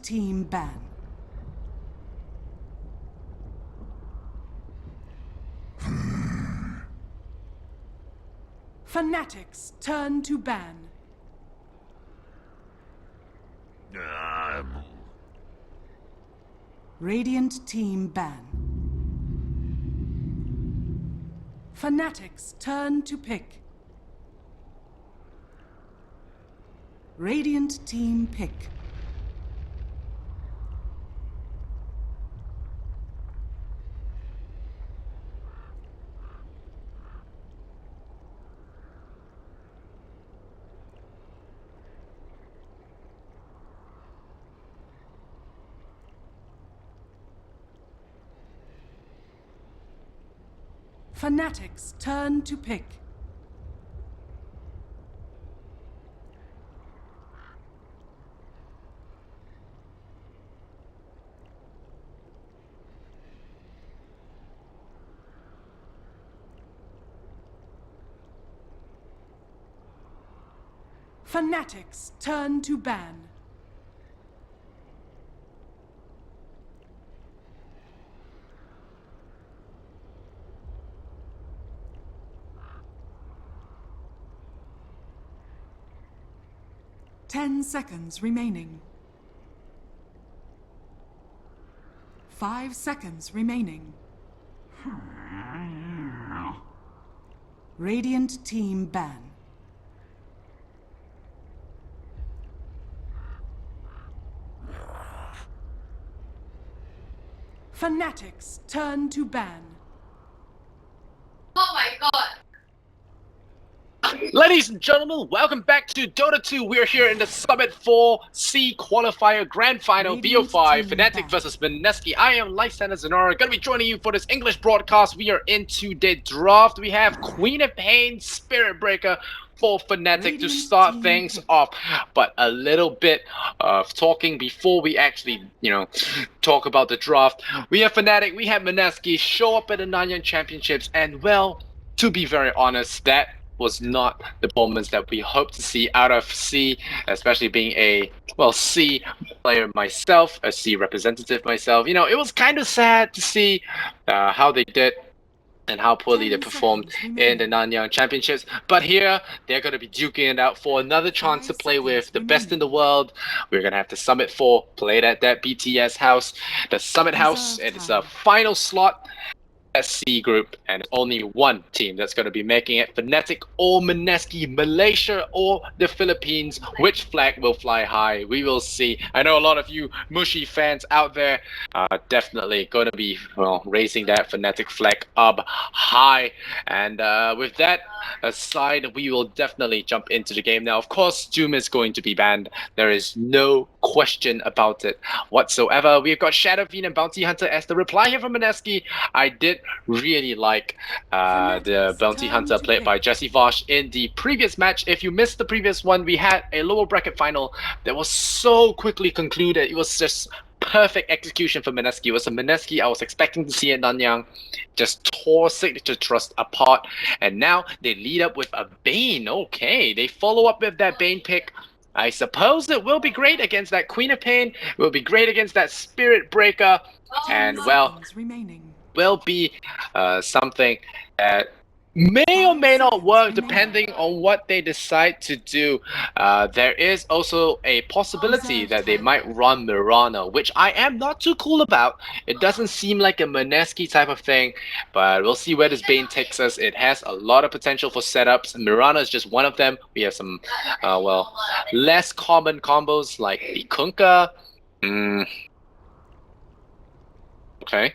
team ban. Fnatic's turn to ban. Radiant team ban. Fnatic's turn to pick. Radiant team pick. Fnatic's turn to pick. Fnatic's turn to ban. Ten seconds remaining. 5 seconds remaining. Radiant team ban. Fnatic's turn to ban. Oh my god! Ladies and gentlemen, welcome back to Dota 2. We're here in the Summit 4C Qualifier Grand Final bo5 Fnatic versus Mineski. I am Lysander Zenora, going to be joining you for this English broadcast. We are into the draft. We have Queen of Pain, Spirit Breaker for Fnatic to start things off. But a little bit of talking before we actually, talk about the draft. We have Fnatic, we have Mineski show up at the Nanyang Championships, and well, to be very honest, that was not the performance that we hoped to see out of C, especially being a, C player myself, a C representative myself. It was kind of sad to see how they did and how poorly they performed in the Nanyang Championships. But here, they're going to be duking it out for another chance to play with the best in the world. We're going to have the Summit 4 played at that BTS house, the Summit House. It is a final slot. C group, and only one team that's going to be making it. Fnatic or Mineski, Malaysia or the Philippines. Which flag will fly high? We will see. I know a lot of you Mushi fans out there are definitely going to be raising that Fnatic flag up high. And with that aside, we will definitely jump into the game. Now, of course, Doom is going to be banned. There is no question about it whatsoever. We've got Shadow Fiend and Bounty Hunter as the reply here from Mineski. I did really like the Bounty Hunter played by Jesse Vosh in the previous match. If you missed the previous one, we had a lower bracket final that was so quickly concluded. It was just perfect execution for Mineski. It was a Mineski I was expecting to see at Nanyang. Just tore Signature Trust apart. And now they lead up with a Bane. Okay, they follow up with that Bane pick. I suppose it will be great against that Queen of Pain. It will be great against that Spirit Breaker. And well, will be something that may or may not work depending on what they decide to do. There is also a possibility that they might run Mirana, which I am not too cool about. It doesn't seem like a Mineski type of thing, but we'll see where this Bane takes us. It has a lot of potential for setups. Mirana is just one of them. We have some, less common combos like the Kunkka. Okay.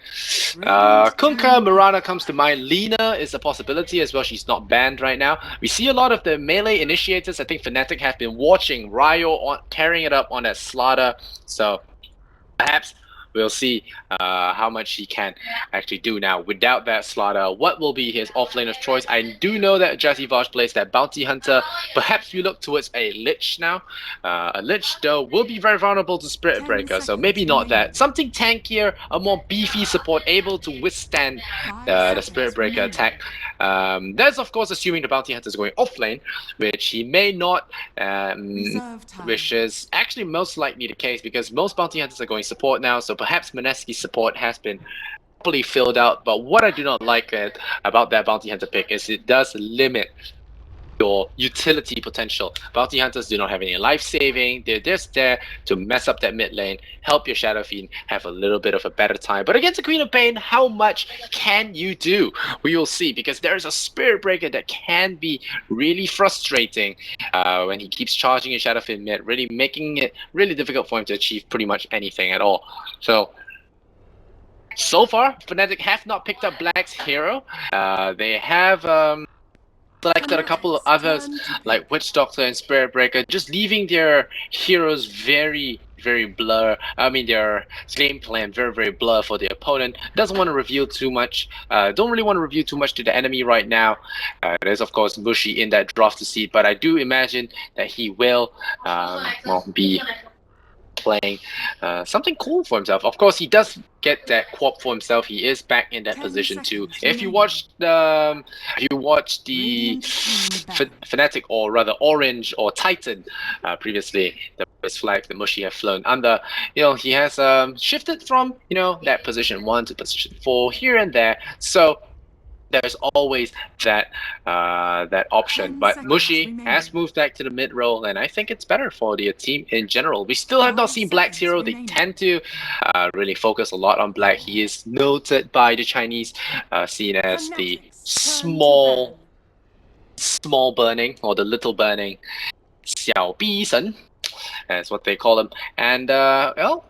Kunkka, Mirana comes to mind. Lina is a possibility as well. She's not banned right now. We see a lot of the melee initiators. I think Fnatic have been watching Ryo carrying it up on that Slaughter. So perhaps we'll see how much he can actually do now. Without that slaughter, what will be his offlane of choice? I do know that Jesse Vosh plays that Bounty Hunter. Perhaps we look towards a Lich now. A Lich, though, will be very vulnerable to Spirit Breaker, so maybe not that. Something tankier, a more beefy support, able to withstand the Spirit Breaker attack. That's, of course, assuming the Bounty Hunter is going offlane, which he may not, which is actually most likely the case because most Bounty Hunters are going support now, so perhaps Mineski's support has been properly filled out. But what I do not like about that Bounty Hunter pick is it does limit your utility potential. Bounty Hunters do not have any life saving. They're just there to mess up that mid lane, help your Shadow Fiend have a little bit of a better time. But against the Queen of Pain, how much can you do? We will see, because there is a Spirit Breaker that can be really frustrating when he keeps charging his Shadow Fiend mid, really making it really difficult for him to achieve pretty much anything at all. So far, Fnatic have not picked up Black's hero. They have selected a couple of others like Witch Doctor and Spirit Breaker, just leaving their heroes very blur. I mean, their game plan very blur for the opponent. Doesn't want to reveal too much. Don't really want to reveal too much to the enemy right now. There's of course Mushi in that draft seat, but I do imagine that he will be playing something cool for himself. Of course, he does get that quap for himself. He is back in that position too. If you watched the Fnatic, or rather Orange or Titan previously, the first flag that Mushi have flown under, he has shifted from that position 1 to position 4 here and there. So there's always that option, but Mushi has moved back to the mid role, and I think it's better for the team in general. We still have not seen Black's hero. They tend to really focus a lot on Black. He is noted by the Chinese, seen as the small burning, or the little burning, 小逼神, that's what they call him. And well,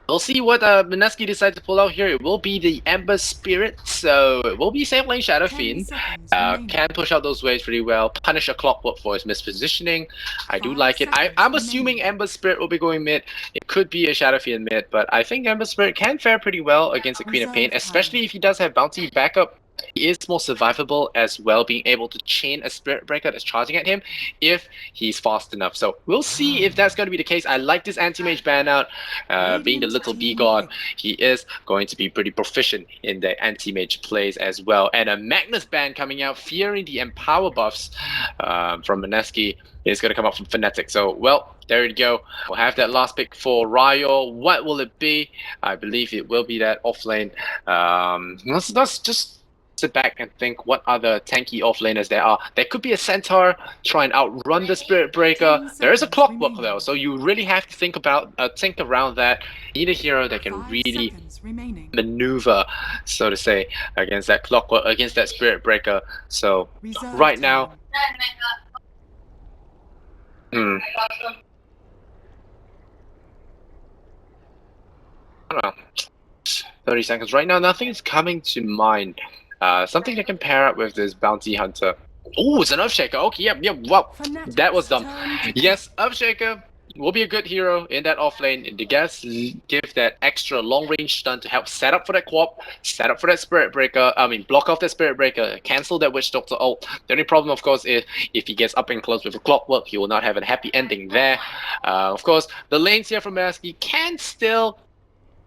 we'll see what Mineski decides to pull out here. It will be the Ember Spirit, so it will be safe lane Shadow Fiend. Can push out those waves pretty well. Punish a Clockwork for his mispositioning. I do like it. I'm assuming Ember Spirit will be going mid. It could be a Shadow Fiend mid, but I think Ember Spirit can fare pretty well against the Queen of Pain, especially if he does have Bounty backup. He is more survivable as well, being able to chain a Spirit Breaker that's charging at him if he's fast enough. So we'll see if that's going to be the case. I like this Anti-Mage ban out. Being the little B-God, he is going to be pretty proficient in the Anti-Mage plays as well. And a Magnus ban coming out, fearing the Empower buffs from Mineski, is going to come up from Fnatic. So, well, there you go. We'll have that last pick for Ryo. What will it be? I believe it will be that offlane. Let's just sit back and think what other tanky offlaners there are. There could be a Centaur, try and outrun the Spirit Breaker. There is a Clockwork though, so you really have to think around that. You need a hero that can really maneuver, so to say, against that Clockwork, against that Spirit Breaker. So right now, I don't know. 30 seconds. Right now, nothing's coming to mind. Something that can pair up with this Bounty Hunter. Oh, it's an Earthshaker. Okay, yep. Wow, that was dumb. Yes, Earthshaker will be a good hero in that offlane. The guys give that extra long-range stun to help set up for that Quap, set up for that Spirit Breaker. I mean, block off that Spirit Breaker, cancel that Witch Doctor ult. The only problem, of course, is if he gets up and close with a Clockwork, he will not have a happy ending there. Of course, the lanes here from Mineski can still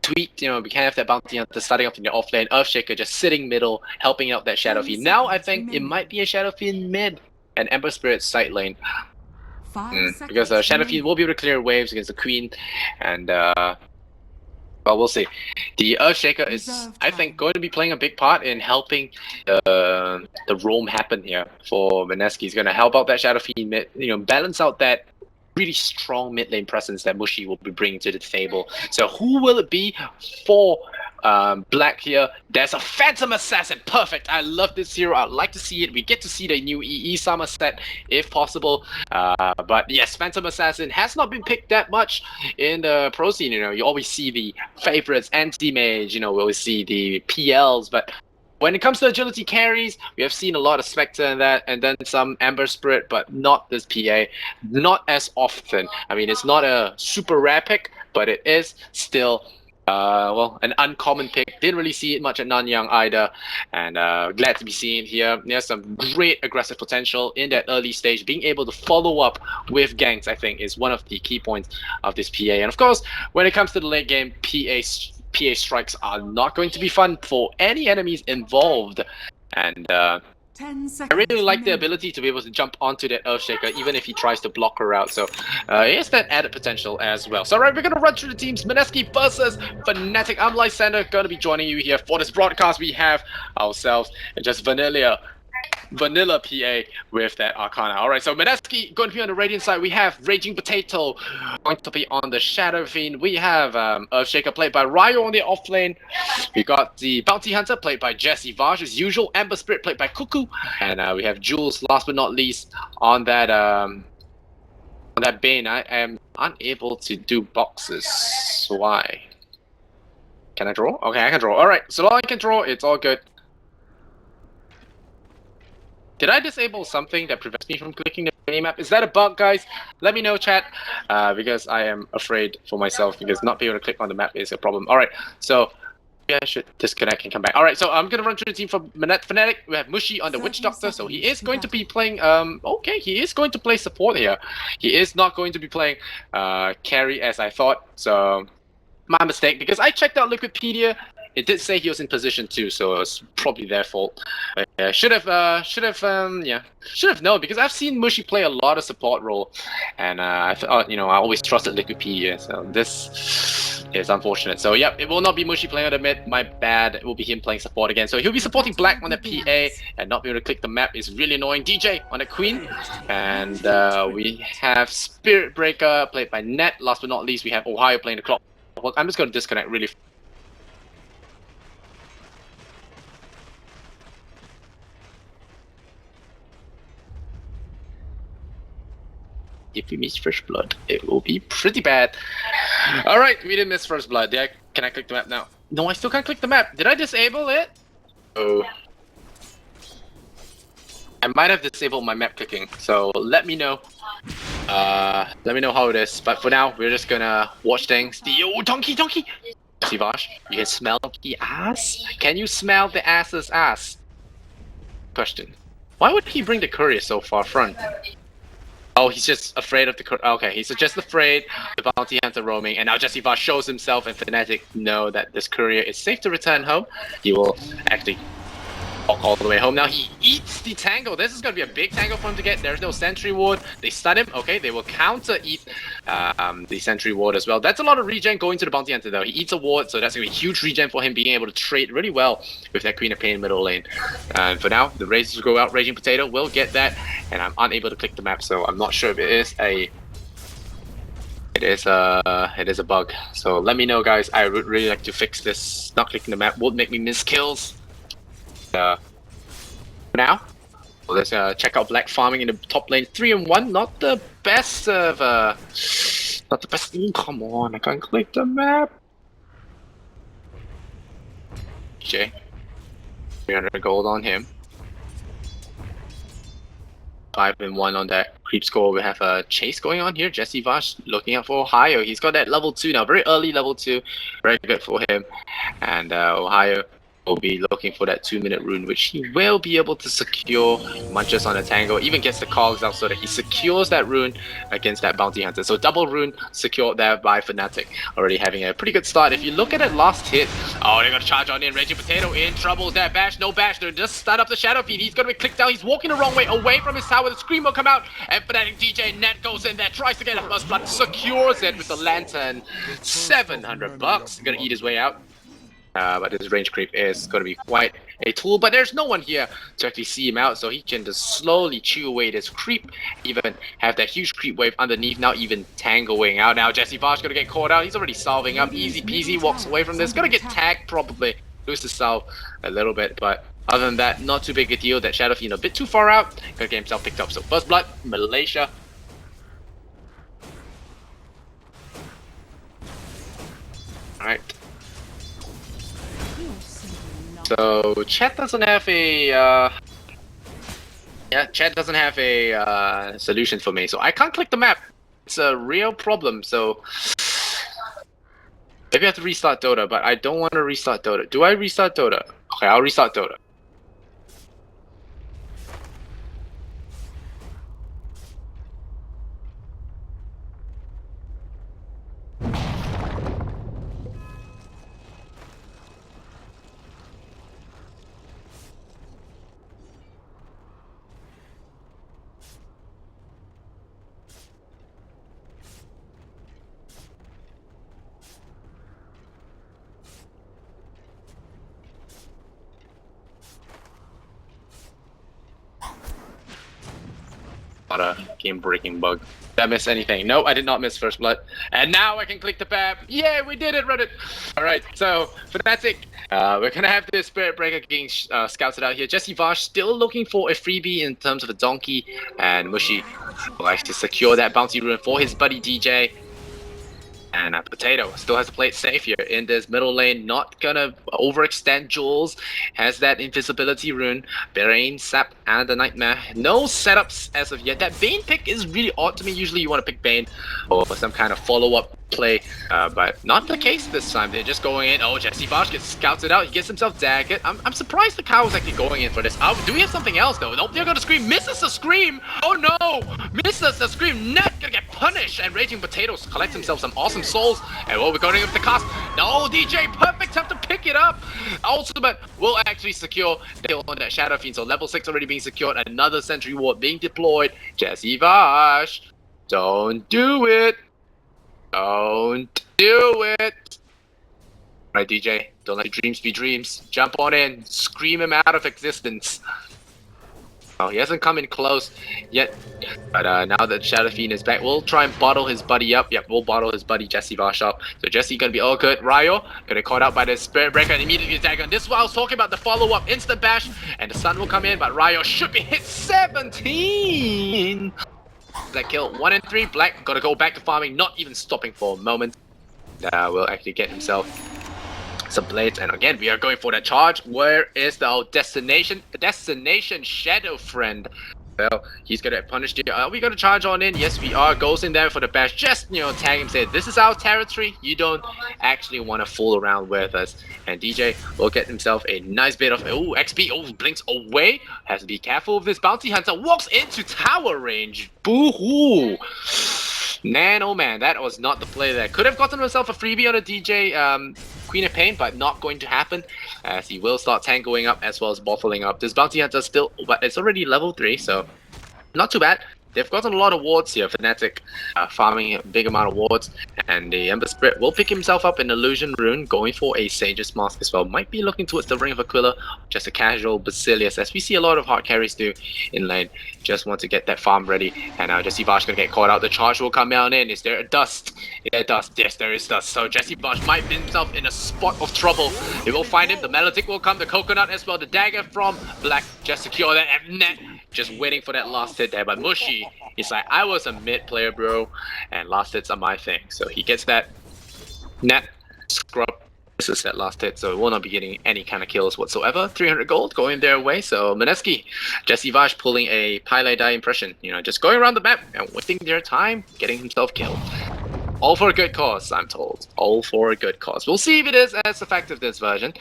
tweak, we can have that Bounty Hunter starting off in the offlane, Earthshaker just sitting middle, helping out that Shadow Fiend. Now I think it might be a Shadow Fiend mid and Ember Spirit side lane. Because Shadow Fiend will be able to clear waves against the Queen, and well, we'll see. The Earthshaker is, I think, going to be playing a big part in helping the roam happen here for Mineski. He's going to help out that Shadow Fiend mid, balance out that really strong mid lane presence that Mushi will be bringing to the table. So who will it be for Black here? There's a Phantom Assassin. Perfect. I love this hero. I'd like to see it. We get to see the new EE Summer set if possible. But yes, Phantom Assassin has not been picked that much in the pro scene. You always see the favorites, Anti-Mage, we always see the PLs, but when it comes to agility carries, we have seen a lot of Spectre in that, and then some Ember Spirit, but not this PA. Not as often. I mean, it's not a super rare pick, but it is still Well, an uncommon pick. Didn't really see it much at Nanyang either, and glad to be seeing it here. There's some great aggressive potential in that early stage. Being able to follow up with ganks, I think, is one of the key points of this PA. And of course, when it comes to the late game, PA strikes are not going to be fun for any enemies involved. And 10 I seconds. really like the remaining. ability to be able to jump onto that Earthshaker, even if he tries to block her out. So it has that added potential as well. So alright, we're going to run through the teams. Mineski versus Fnatic. I'm Lysander, going to be joining you here for this broadcast. We have ourselves and just vanilla PA with that Arcana. Alright, so Mineski going to be on the Radiant side. We have Raging Potato going to be on the Shadow Fiend. We have Earthshaker played by Ryo on the off lane. We got the Bounty Hunter played by Jesse Vaj as usual. Ember Spirit played by Cuckoo. And we have Jules, last but not least, on that Bane. I am unable to do boxes. Why? Can I draw? Okay, I can draw. Alright, so all I can draw, it's all good. Did I disable something that prevents me from clicking the minimap? Is that a bug, guys? Let me know, chat, because I am afraid for myself, because not being able to click on the map is a problem. Alright, so yeah, I should disconnect and come back. Alright, so I'm going to run through the team for Fnatic. We have Mushi on the Witch Doctor, so he is going to be playing, okay, he is going to play support here. He is not going to be playing carry as I thought, so my mistake, because I checked out Liquipedia. It did say he was in position 2, so it's probably their fault. Should have known, because I've seen Mushi play a lot of support role, and I thought, I always trusted Liquipedia, so this is unfortunate. So yep, it will not be Mushi playing on the mid. My bad. It will be him playing support again. So he'll be supporting Black on the PA, and not being able to click the map is really annoying. DJ on the Queen, and we have Spirit Breaker played by Net. Last but not least, we have Ohio playing the clock. Well, I'm just going to disconnect really. If we miss First Blood, it will be pretty bad. Alright, we didn't miss First Blood. Can I click the map now? No, I still can't click the map. Did I disable it? Oh. I might have disabled my map clicking, so let me know. Let me know how it is. But for now, we're just gonna watch things. Oh, donkey! Sivash, you can smell the ass? Can you smell the ass's ass? Question. Why would he bring the courier so far front? Oh, he's just afraid of the okay, he's just afraid of the Bounty Hunter roaming, and now Jesse Vaj shows himself, and Fnatic know that this courier is safe to return home. He will actually walk all the way home. Now he eats the tango. This is going to be a big tango for him to get. There's no sentry ward. They stun him. Okay, they will counter eat the sentry ward as well. That's a lot of regen going to the Bounty Hunter though. He eats a ward, so that's going to be huge regen for him being able to trade really well with that Queen of Pain middle lane. And for now, the Razors go out. Raging Potato will get that, and I'm unable to click the map, so I'm not sure if it is a bug. So let me know, guys. I would really like to fix this. Not clicking the map would make me miss kills. For now, let's check out Black farming in the top lane. 3-1, not the best of not the best. Come on, I can't click the map. Jay, 300 gold on him. 5-1 on that creep score. We have a chase going on here. Jesse Vaj looking out for Ohio. He's got that level 2 now, very early level 2, very good for him. And Ohio will be looking for that 2-minute rune, which he will be able to secure. Munches on the tango, even gets the cogs out so that he secures that rune against that Bounty Hunter. So double rune secured there by Fnatic, already having a pretty good start. If you look at that last hit, oh, they're gonna charge on in. Raging Potato in trouble. That bash, no bash. They're just stun up the Shadow Fiend. He's gonna be clicked down. He's walking the wrong way, away from his tower. The Scream will come out, and Fnatic DJ Net goes in there, tries to get a first blood, secures it with the lantern. 700 bucks. Gonna eat his way out. But this range creep is going to be quite a tool, but there's no one here to actually see him out, so he can just slowly chew away this creep, even have that huge creep wave underneath, now even tangoing out. Now Jesse Vaj going to get caught out. He's already salving up, easy peasy, walks away from this, going to get tagged probably, lose the salve a little bit, but other than that, not too big a deal. That Shadow Fiend a bit too far out, going to get himself picked up. So first blood, Malaysia. Alright. So chat doesn't have a chat doesn't have a solution for me, so I can't click the map. It's a real problem. So Maybe I have to restart Dota, but I don't want to restart Dota. Do I restart Dota? Okay, I'll restart Dota. Not a game-breaking bug. Did I miss anything? No, I did not miss First Blood. And now I can click the tab. Yay, we did it, Reddit! Alright, so, Fnatic, we're gonna have this Spirit Breaker getting scouted out here. Jesse Vash still looking for a freebie in terms of a donkey. And Mushi will actually secure that bounty rune for his buddy DJ. And Potato still has to play it safe here in this middle lane, not gonna overextend Jules, has that invisibility rune, Bane, Sap, and the Nightmare. No setups as of yet. That Bane pick is really odd to me. Usually you want to pick Bane or some kind of follow-up play, but not the case this time. They're just going in. Oh, Jesse Bosch gets scouted out. He gets himself daggered. I'm surprised the cow is actually going in for this. Do we have something else though? Nope, they're gonna scream. Misses the scream. Oh no, misses the scream. Net gonna get punished, and Raging Potatoes collects himself some awesome souls. And we're going with the cast. No, DJ, perfect time to pick it up. Ultimate will actually secure the kill on that Shadow Fiend. So level 6 already being secured. Another Sentry Ward being deployed. Jesse Vash, don't do it. Don't do it! Right, DJ, don't let your dreams be dreams. Jump on in, scream him out of existence. Oh, he hasn't come in close yet, but now that Shadow Fiend is back, we'll try and bottle his buddy up. Yep, we'll bottle his buddy Jesse Vash up. So Jesse gonna be all good. Ryo gonna get caught out by the Spirit Breaker and immediately attack on. This is what I was talking about, the follow-up, instant bash, and the sun will come in, but Ryo should be hit 17! Black kill 1 and 3. Black gotta go back to farming, not even stopping for a moment. Will actually get himself some blades, and again we are going for that charge. Where is the destination? Destination Shadow Friend. Well, he's gonna punish you. Are we gonna charge on in? Yes, we are. Goes in there for the bash. Just, tag him, say, this is our territory. You don't actually want to fool around with us. And DJ will get himself a nice bit of, XP. Oh, blinks away. Has to be careful of this bounty hunter. Walks into tower range. Boo-hoo. Man, oh man, that was not the play there. Could have gotten himself a freebie on a DJ Queen of Pain, but not going to happen, as he will start tangoing up as well as bottling up. This bounty hunter still, but it's already level 3, so not too bad. They've gotten a lot of wards here. Fnatic farming a big amount of wards, and the Ember Spirit will pick himself up an Illusion Rune, going for a Sage's Mask as well. Might be looking towards the Ring of Aquila, just a casual Basilius, as we see a lot of hard carries do in lane. Just want to get that farm ready, and now Jesse Vash gonna get caught out. The charge will come down in. Is there a dust? Is there dust? Yes, there is dust. So Jesse Vash might find himself in a spot of trouble. They will find him. The Melodic will come. The Coconut as well. The dagger from Black just secure that. And Net just waiting for that last hit there. But Mushi, he's like, I was a mid player, bro, and last hits are my thing. So he gets that. Net scrub. This is that last hit, so it will not be getting any kind of kills whatsoever. 300 gold going their way. So Mineski, Jesse Vash pulling a Pile Die impression. Just going around the map and wasting their time, getting himself killed. All for a good cause, I'm told. All for a good cause. We'll see if it is as effective this version.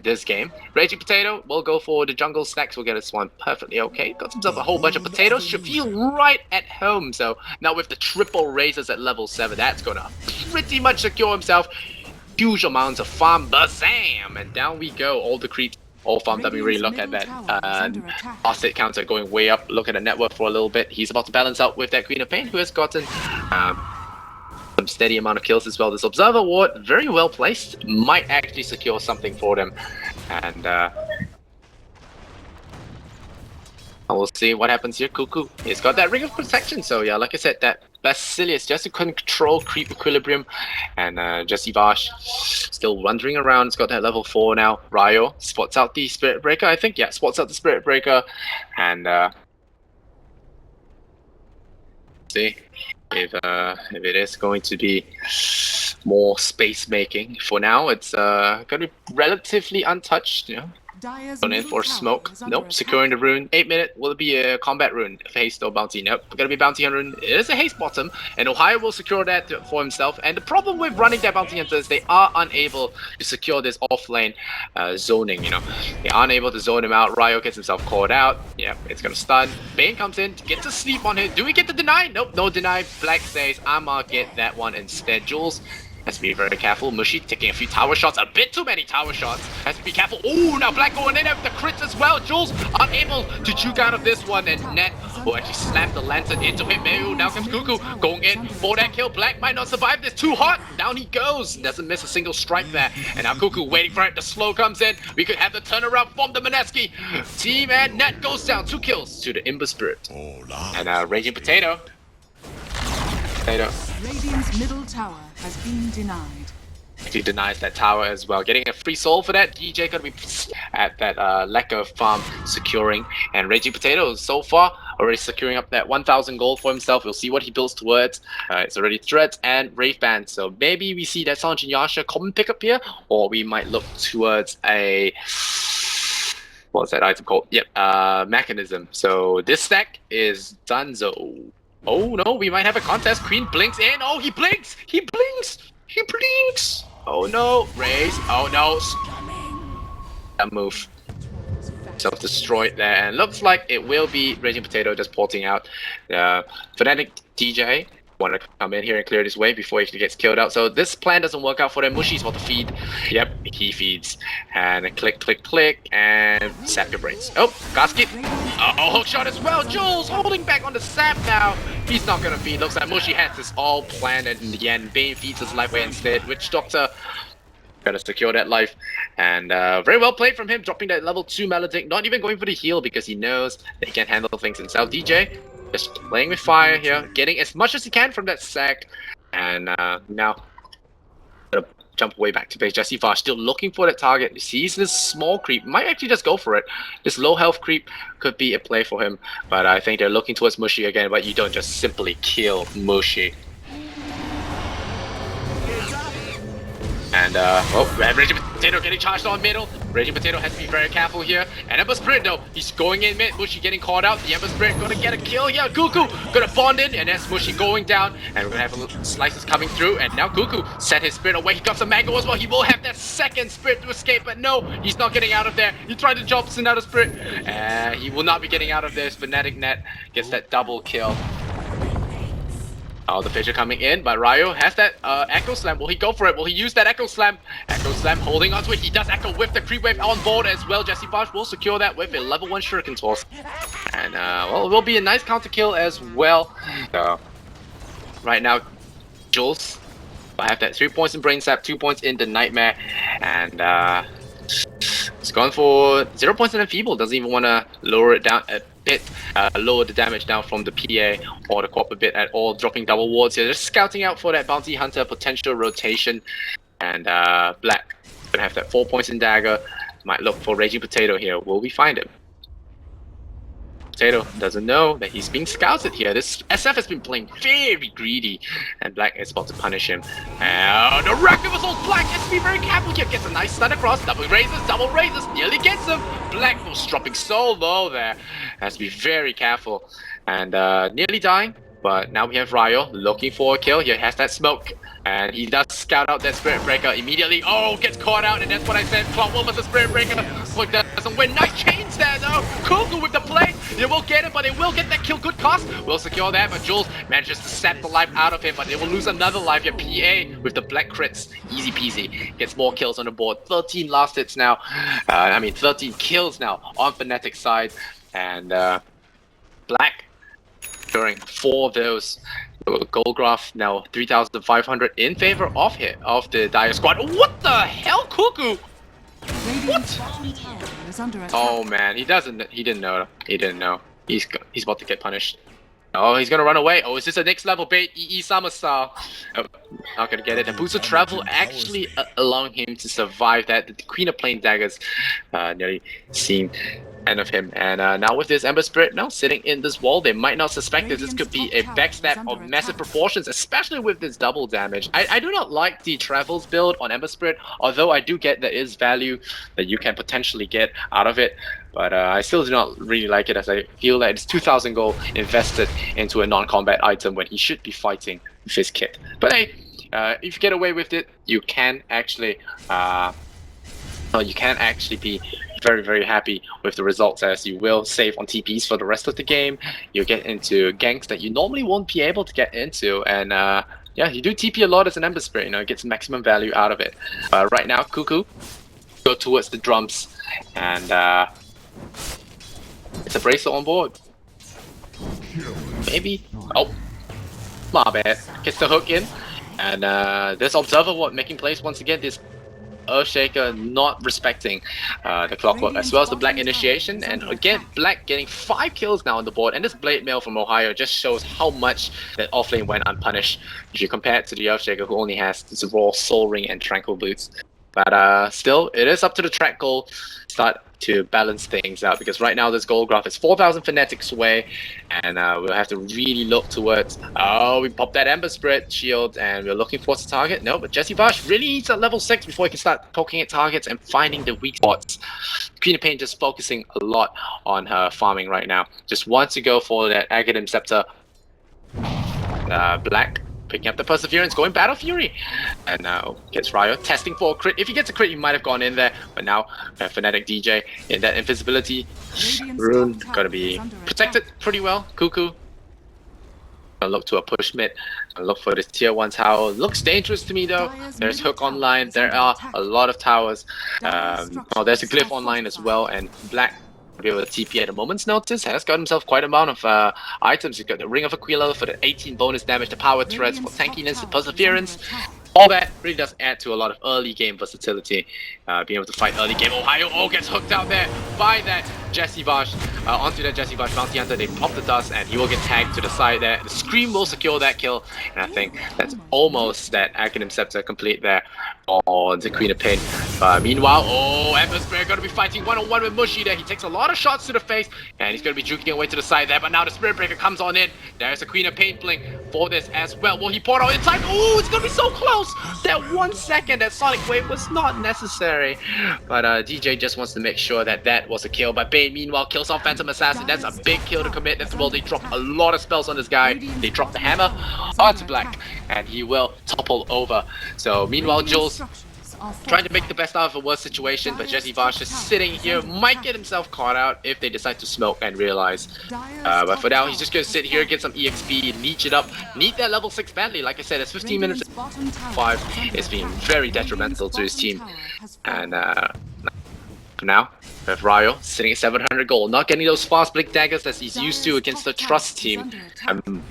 This game. Raging Potato will go for the jungle. Snacks will get this one perfectly okay. Got himself a whole bunch of potatoes. Should feel right at home. So now with the triple raises at level 7, that's gonna pretty much secure himself huge amounts of farm. Bazam! And down we go. All the creeps all farmed up. We really look at that. Last hit counter going way up. Look at the net worth for a little bit. He's about to balance out with that Queen of Pain, who has gotten some steady amount of kills as well. This Observer Ward, very well placed, might actually secure something for them. And we'll see what happens here. Cuckoo, he's got that Ring of Protection, so yeah, like I said, that Basilius just to control creep equilibrium. And Jesse Vash still wandering around. It's got that level 4 now. Ryo spots out the Spirit Breaker, I think. Yeah, spots out the Spirit Breaker. And see if it is going to be more space making. For now, it's going to be relatively untouched. Dire's Going in middle for tower smoke. is under Nope. attack. Securing the rune. 8 minute. Will it be a combat rune? Haste or bounty? Nope. Gonna be bounty hunter rune. It is a haste bottom, and Ohio will secure that for himself. And the problem with running that bounty hunter is they are unable to secure this offlane zoning. You know, they aren't able to zone him out. Ryo gets himself caught out. Yeah, it's gonna stun. Bane comes in, gets a sleep on him. Do we get the deny? Nope, no deny. Black says, I'ma get that one instead. Jules has to be very careful. Mushi taking a few tower shots, a bit too many tower shots. Has to be careful. Oh, now Black going in with the crits as well. Jules unable to juke out of this one, and Net will actually slam the lantern into him. Ooh, now comes Cuckoo going in for that kill. Black might not survive this. Too hot. Down he goes. Doesn't miss a single strike there. And now Cuckoo waiting for it. The slow comes in. We could have the turnaround from the Mineski team, and Net goes down. 2 kills to the Ember Spirit. And Raging Potato. Radiant's middle tower has been denied. He denies that tower as well, getting a free soul for that. DJ gonna be at that lack of farm securing, and Raging Potato so far already securing up that 1,000 gold for himself. We'll see what he builds towards. It's already Threads and Wraith Band, so maybe we see that Sanjin Yasha common pickup here, or we might look towards a what's that item called? Yep, Mechanism. So this stack is Dunzo. Oh no, we might have a contest. Queen blinks in. Oh, he blinks! He blinks! He blinks! Oh no, raise. Oh no. That move. Self-destroyed there, and looks like it will be Raging Potato just porting out. Fnatic DJ want to come in here and clear this way before he gets killed out. So this plan doesn't work out for them. Mushi's about to feed. Yep, he feeds. And click, click, click, and sap your brains. Oh, gasket. Oh, hook shot as well. Jules holding back on the sap now. He's not gonna feed. Looks like Mushi has this all planned, and in the end, Bane feeds his life away instead. Witch Doctor gotta secure that life, and very well played from him, dropping that level 2 Maledict, not even going for the heal because he knows that he can handle things himself. DJ just playing with fire here, getting as much as he can from that sack, and now gonna jump way back to base. Jesse Far still looking for that target. He sees this small creep, might actually just go for it. This low health creep could be a play for him, but I think they're looking towards Mushi again, but you don't just simply kill Mushi. And Raging Potato getting charged on middle. Raging Potato has to be very careful here. And Ember Spirit though, he's going in mid. Mushi getting caught out. The Ember Spirit gonna get a kill here. Cuckoo gonna bond in, and that's Mushi going down. And we're gonna have a little slices coming through. And now Cuckoo set his spirit away. He got some mango as well. He will have that second spirit to escape, but no, he's not getting out of there. He tried to jump another spirit. He will not be getting out of this. Fnatic Net gets that double kill. Oh, the Fissure coming in, but Ryo has that Echo Slam. Will he go for it? Will he use that Echo Slam? Echo Slam holding onto it. He does Echo with the Creep Wave on board as well. Jesse Bosch will secure that with a level 1 Shuriken Toss. And, well, it will be a nice counter kill as well. Right now, Jules will have that 3 points in Brain Sap, 2 points in the Nightmare, and it's gone for 0 points in Enfeeble. Doesn't even want to lower it down a bit, lower the damage down from the PA or the Corp a bit at all, dropping double wards here. Just scouting out for that Bounty Hunter potential rotation. And Black gonna have that 4 points in Dagger. Might look for Raging Potato here. Will we find him? Potato doesn't know that he's being scouted here. This SF has been playing very greedy, and Black is about to punish him. And the Rapid Assault Black has to be very careful here. Gets a nice stun across, double raises, nearly gets him. Black was dropping so low there. Has to be very careful, and nearly dying. But now we have Ryo looking for a kill. He has that smoke, and he does scout out that Spirit Breaker immediately. Oh, gets caught out, and that's what I said. Clockwork versus Spirit Breaker. Look, doesn't win. Nice chains there, though. Cuckoo with the play. They will get it, but they will get that kill. Good cost. Will secure that, but Jules manages to sap the life out of him, but they will lose another life here. PA with the black crits. Easy peasy. Gets more kills on the board. 13 last hits now. 13 kills now on Fnatic side. And Black during 4 of those. Gold graph now 3,500 in favor of the Dire squad. What the hell, Cuckoo? What? Oh man, he didn't know. He didn't know. He's about to get punished. Oh, he's gonna run away. Oh, is this a next level bait? EE Summer style. Oh, not gonna get it. And Boost of Travel actually allowing him to survive that. The Queen of Plain Daggers nearly seen end of him. And now with this Ember Spirit now sitting in this wall, they might not suspect that this could be a backstab of massive proportions, especially with this double damage. I do not like the Travels build on Ember Spirit, although I do get there is value that you can potentially get out of it. But I still do not really like it, as I feel that it's 2,000 gold invested into a non-combat item when he should be fighting with his kit. But hey, if you get away with it, you can actually be very, very happy with the results, as you will save on TPs for the rest of the game. You get into ganks that you normally won't be able to get into, and yeah, you do TP a lot as an Ember Spirit, it gets maximum value out of it. Right now, Cuckoo go towards the drums, and it's a bracelet on board. Maybe. Oh, my bad. Gets the hook in, and this Observer Ward making place once again. This Earthshaker not respecting the clockwork, as well as the Black initiation, and again Black getting 5 kills now on the board, and this Blade Mail from Ohio just shows how much that offlane went unpunished if you compare it to the Earthshaker, who only has this raw Soul Ring and Tranquil Boots. But still, it is up to the track goal start to balance things out, because right now this gold graph is 4,000 Fnatic's away, and we'll have to really look towards. Oh, we popped that Ember Spirit shield, and we're looking for the target. No, but Jesse Vash really needs at level 6 before he can start poking at targets and finding the weak spots. Queen of Pain just focusing a lot on her farming right now. Just wants to go for that Aghanim Scepter. Black picking up the Perseverance, going Battle Fury, and now gets Ryo testing for a crit. If he gets a crit, he might have gone in there, but now Fnatic DJ in that invisibility rune, gonna be protected pretty well. Cuckoo gonna look to a push mid, gonna look for this tier 1 tower. Looks dangerous to me though. There's Hook online, there are a lot of towers. Oh, there's a Glyph online as well, and Black be able to TP at a moment's notice. Has got himself quite an amount of items. He's got the Ring of Aquila for the 18 bonus damage, the power threads for tankiness, the perseverance. All that really does add to a lot of early game versatility. Being able to fight early game. Ohio gets hooked out there by that Jesse Vash. Onto that Jesse Vash Bounty Hunter, they pop the dust, and he will get tagged to the side there. The Scream will secure that kill, and I think that's almost that Aghanim Scepter complete there on the Queen of Pain. Meanwhile, Ember Spirit gonna be fighting one-on-one with Mushi there. He takes a lot of shots to the face, and he's gonna be juking away to the side there, but now the Spirit Breaker comes on in. There's a Queen of Pain blink for this as well. Will he pour out in time? Oh, it's gonna be so close! That 1 second, that Sonic Wave was not necessary. But DJ just wants to make sure that that was a kill. But Bane, meanwhile, kills off Phantom Assassin. That's a big kill to commit. That's well, they drop a lot of spells on this guy. They drop the hammer onto Black, and he will topple over. So meanwhile, Jules trying to make the best out of a worse situation, but Jesse Vash is sitting here, might get himself caught out if they decide to smoke and realize. But for now, he's just gonna sit here, get some EXP, leech it up, need that level 6 badly. Like I said, it's 15 minutes 5. It's been very detrimental to his team. And for now, we have Ryo sitting at 700 gold, not getting those fast blink daggers that he's used to against the Trust team.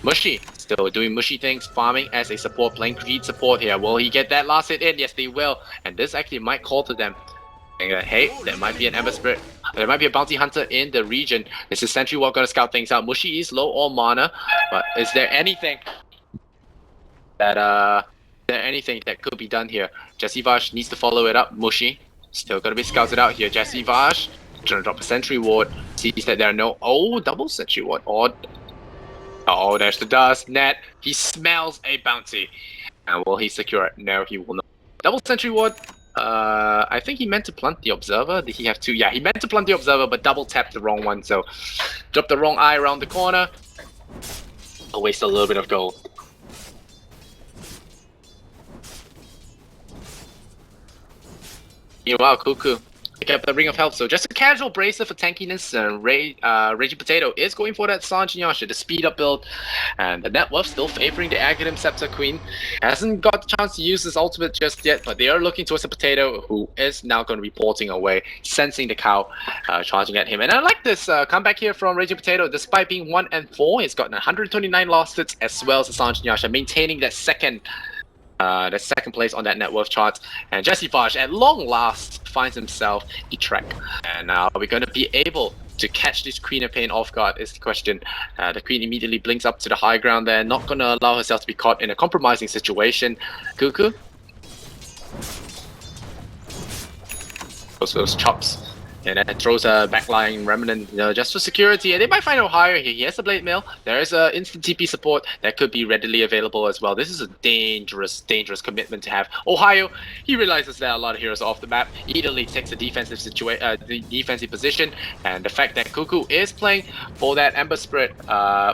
Mushi still doing mushy things, farming as a support, playing Creed support here. Will he get that last hit in? Yes, they will. And this actually might call to them. Hey, there might be an Ember Spirit. There might be a Bounty Hunter in the region. This is Sentry Walk gonna scout things out. Mushi is low on mana, but is there anything that could be done here? Jesse Vash needs to follow it up. Mushi still gonna be scouted out here. Jesse Vash trying to drop a Sentry Ward. Sees that there are no double Sentry Ward. Oh, there's the dust. Net. He smells a bounty. And will he secure it? No, he will not. Double Sentry Ward. I think he meant to plant the Observer. Did he have two? Yeah, he meant to plant the Observer, but double tapped the wrong one. So, dropped the wrong eye around the corner. I'll waste a little bit of gold. Meanwhile, Cuckoo pick up the Ring of Health. So just a casual bracer for tankiness. Raging Potato is going for that Sange Nyasha, the speed up build. And the net worth still favoring the Aghanim Scepter Queen. Hasn't got the chance to use his ultimate just yet, but they are looking towards the Potato, who is now going to be porting away, sensing the cow charging at him. And I like this comeback here from Raging Potato. Despite being 1 and 4, he's gotten 129 lost hits as well as the Sange Nyasha, maintaining that second place on that net worth chart. And Jesse Vash at long last finds himself the track. And now are we going to be able to catch this Queen of Pain off guard is the question. The Queen immediately blinks up to the high ground there, not going to allow herself to be caught in a compromising situation. Cuckoo. Those chops And then throws a backline remnant just for security. And they might find Ohio here. He has a blade mail. There is a instant TP support that could be readily available as well. This is a dangerous commitment to have. Ohio, he realizes that a lot of heroes are off the map. Immediately takes a defensive defensive position. And the fact that Cuckoo is playing for that Ember Spirit,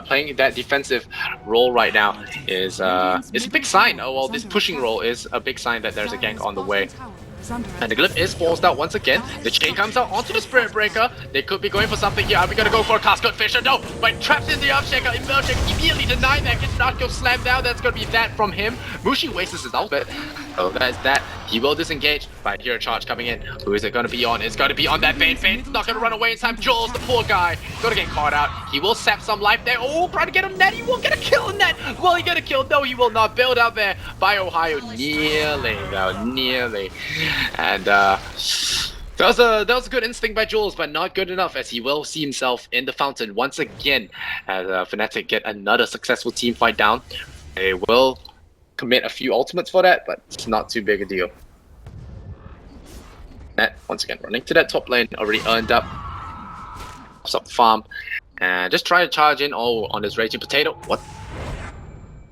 playing that defensive role right now is a big sign. Oh well, this pushing role is a big sign that there's a gank on the way. And the Glyph is forced out once again. The chain comes out onto the Spirit Breaker. They could be going for something here. Are we gonna go for a Cascade Fisher? No! But trapped in the Earthshaker. Earthshaker immediately denied that. Gets not go slammed down. That's gonna be that from him. Mushi wastes his ultimate. Oh, that is that. He will disengage. But here a charge coming in. Who is it gonna be on? It's gonna be on that Bane. Bane's not gonna run away in time. Jules, the poor guy, gonna get caught out. He will sap some life there. Oh, trying to get him net. He won't get a kill in that. Will he get a kill? No, he will not. Build out there by Ohio. Nearly, though. Nearly. And that was a good instinct by Jules, but not good enough, as he will see himself in the fountain once again as Fnatic get another successful team fight down. They will commit a few ultimates for that, but it's not too big a deal. Net once again running to that top lane, already earned up some farm, and just try to charge in. Oh, on this Raging Potato. What?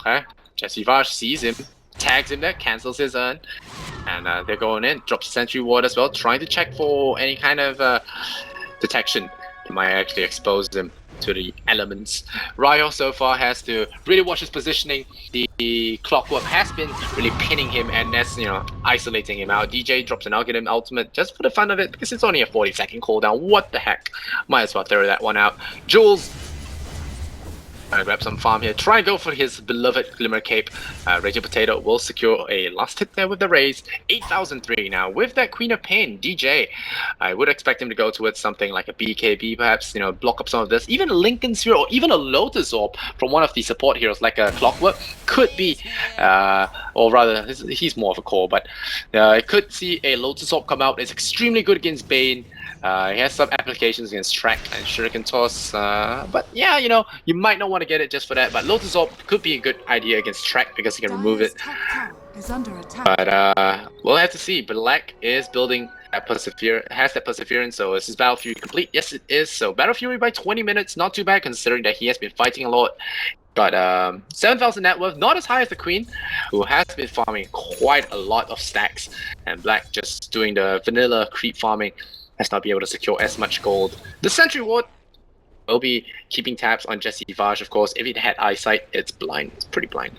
Okay, Jesse Vash sees him, tags him there, cancels his earn. And they're going in, drops Sentry Ward as well, trying to check for any kind of detection that might actually expose him to the elements. Ryo so far has to really watch his positioning. The Clockwork has been really pinning him, and that's, you know, isolating him out. DJ drops an Algorithm ultimate just for the fun of it, because it's only a 40-second cooldown. What the heck? Might as well throw that one out. Jules, grab some farm here. Try and go for his beloved Glimmer Cape. Raging Potato will secure a last hit there with the raise. 8,003 now. With that Queen of Pain, DJ, I would expect him to go towards something like a BKB, perhaps, you know, block up some of this. Even Lincoln's Hero, or even a Lotus Orb from one of the support heroes like a Clockwork could be, or rather, he's more of a core, but it could see a Lotus Orb come out. It's extremely good against Bane. He has some applications against Track and Shuriken Toss, but yeah, you know, you might not want to get it just for that, but Lotus Orb could be a good idea against Track because he can remove it. But we'll have to see. Black is building that has that Perseverance, so is his Battle Fury complete? Yes, it is. So Battle Fury by 20 minutes, not too bad considering that he has been fighting a lot. Got 7,000 net worth, not as high as the Queen, who has been farming quite a lot of stacks, and Black just doing the vanilla creep farming. Has not been able to secure as much gold. The Sentry Ward will be keeping tabs on Jesse Vash, of course. If it had eyesight, it's blind. It's pretty blind.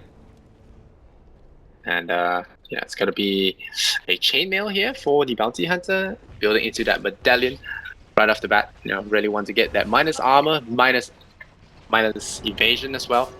And yeah, it's gonna be a chainmail here for the Bounty Hunter, building into that medallion right off the bat. You know, really want to get that minus armor, minus evasion as well.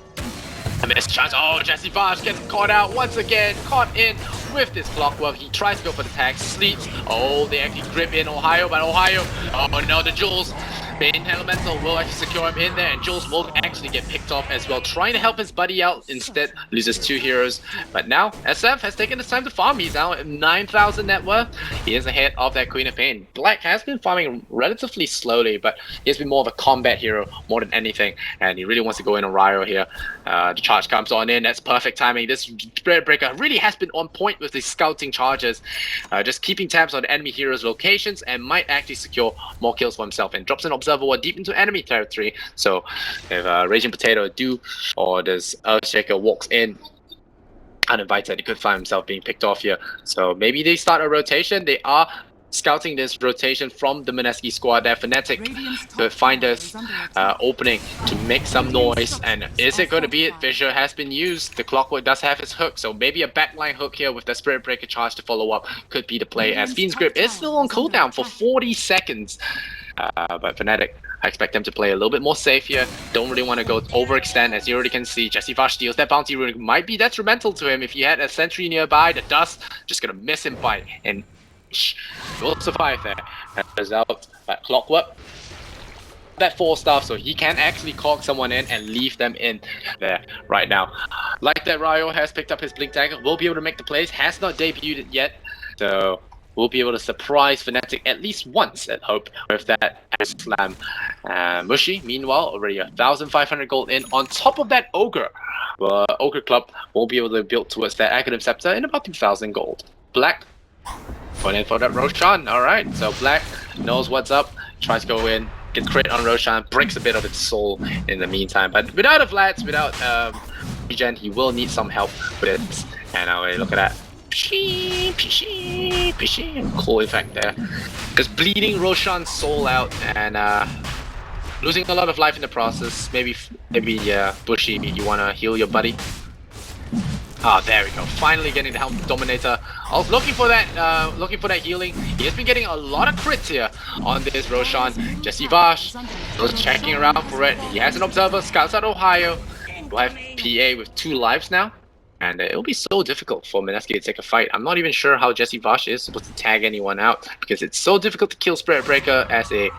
I mean, it's chance. Oh, Jesse Vash gets caught out once again, caught in with this Clockwork. He tries to go for the tag, sleeps. Oh, they actually grip in Ohio, but Ohio, oh no, the Jules. Bane Elemental will actually secure him in there, and Jules will actually get picked off as well, trying to help his buddy out. Instead, loses 2 heroes. But now, SF has taken his time to farm. He's now at 9,000 net worth. He is ahead of that Queen of Pain. Black has been farming relatively slowly, but he has been more of a combat hero more than anything, and he really wants to go in on Ryo here. The charge comes on in. That's perfect timing. This Spirit Breaker really has been on point with the scouting charges, just keeping tabs on enemy heroes' locations, and might actually secure more kills for himself, and drops an Observer Ward deep into enemy territory. So if Raging Potato or this Earthshaker walks in uninvited, he could find himself being picked off here. So maybe they start a rotation. They are scouting this rotation from the Mineski squad there. Fnatic to find this opening to make some noise. And is it going to be it? Fissure has been used. The Clockwork does have his hook, so maybe a backline hook here with the Spirit Breaker charge to follow up could be the play, as Fiend's Grip is still on cooldown for 40 seconds. But Fnatic, I expect them to play a little bit more safe here. Don't really want to go overextend, as you already can see. Jesse Vash steals that bounty rune. Might be detrimental to him if he had a sentry nearby. The dust just gonna miss him by an inch. Will survive there. As a result, that Clockwork, that 4-star, so he can actually cog someone in and leave them in there right now. Like that, Ryo has picked up his Blink Dagger. Will be able to make the plays. Has not debuted yet, so we'll be able to surprise Fnatic at least once, at hope, with that slam. Mushi, meanwhile, already 1,500 gold in. On top of that, Ogre. Ogre Club will be able to build towards that Academic Scepter in about 2,000 gold. Black Going in for that Roshan. Alright, so Black knows what's up, tries to go in, gets crit on Roshan, breaks a bit of its soul in the meantime. But without a Vlads, without regen, he will need some help with it. And look at that. Pshee, pshee, pshee. Cool effect there. Just bleeding Roshan's soul out and losing a lot of life in the process. Maybe Bushy, you wanna heal your buddy? Ah, there we go. Finally getting the help Dominator. I was looking for that healing. He has been getting a lot of crits here on this Roshan. Jesse Vash was checking around for it. He has an observer, scouts out Ohio. We'll have PA with 2 lives now. And it'll be so difficult for Mineski to take a fight. I'm not even sure how Jesse Vash is supposed to tag anyone out because it's so difficult to kill Spirit Breaker as a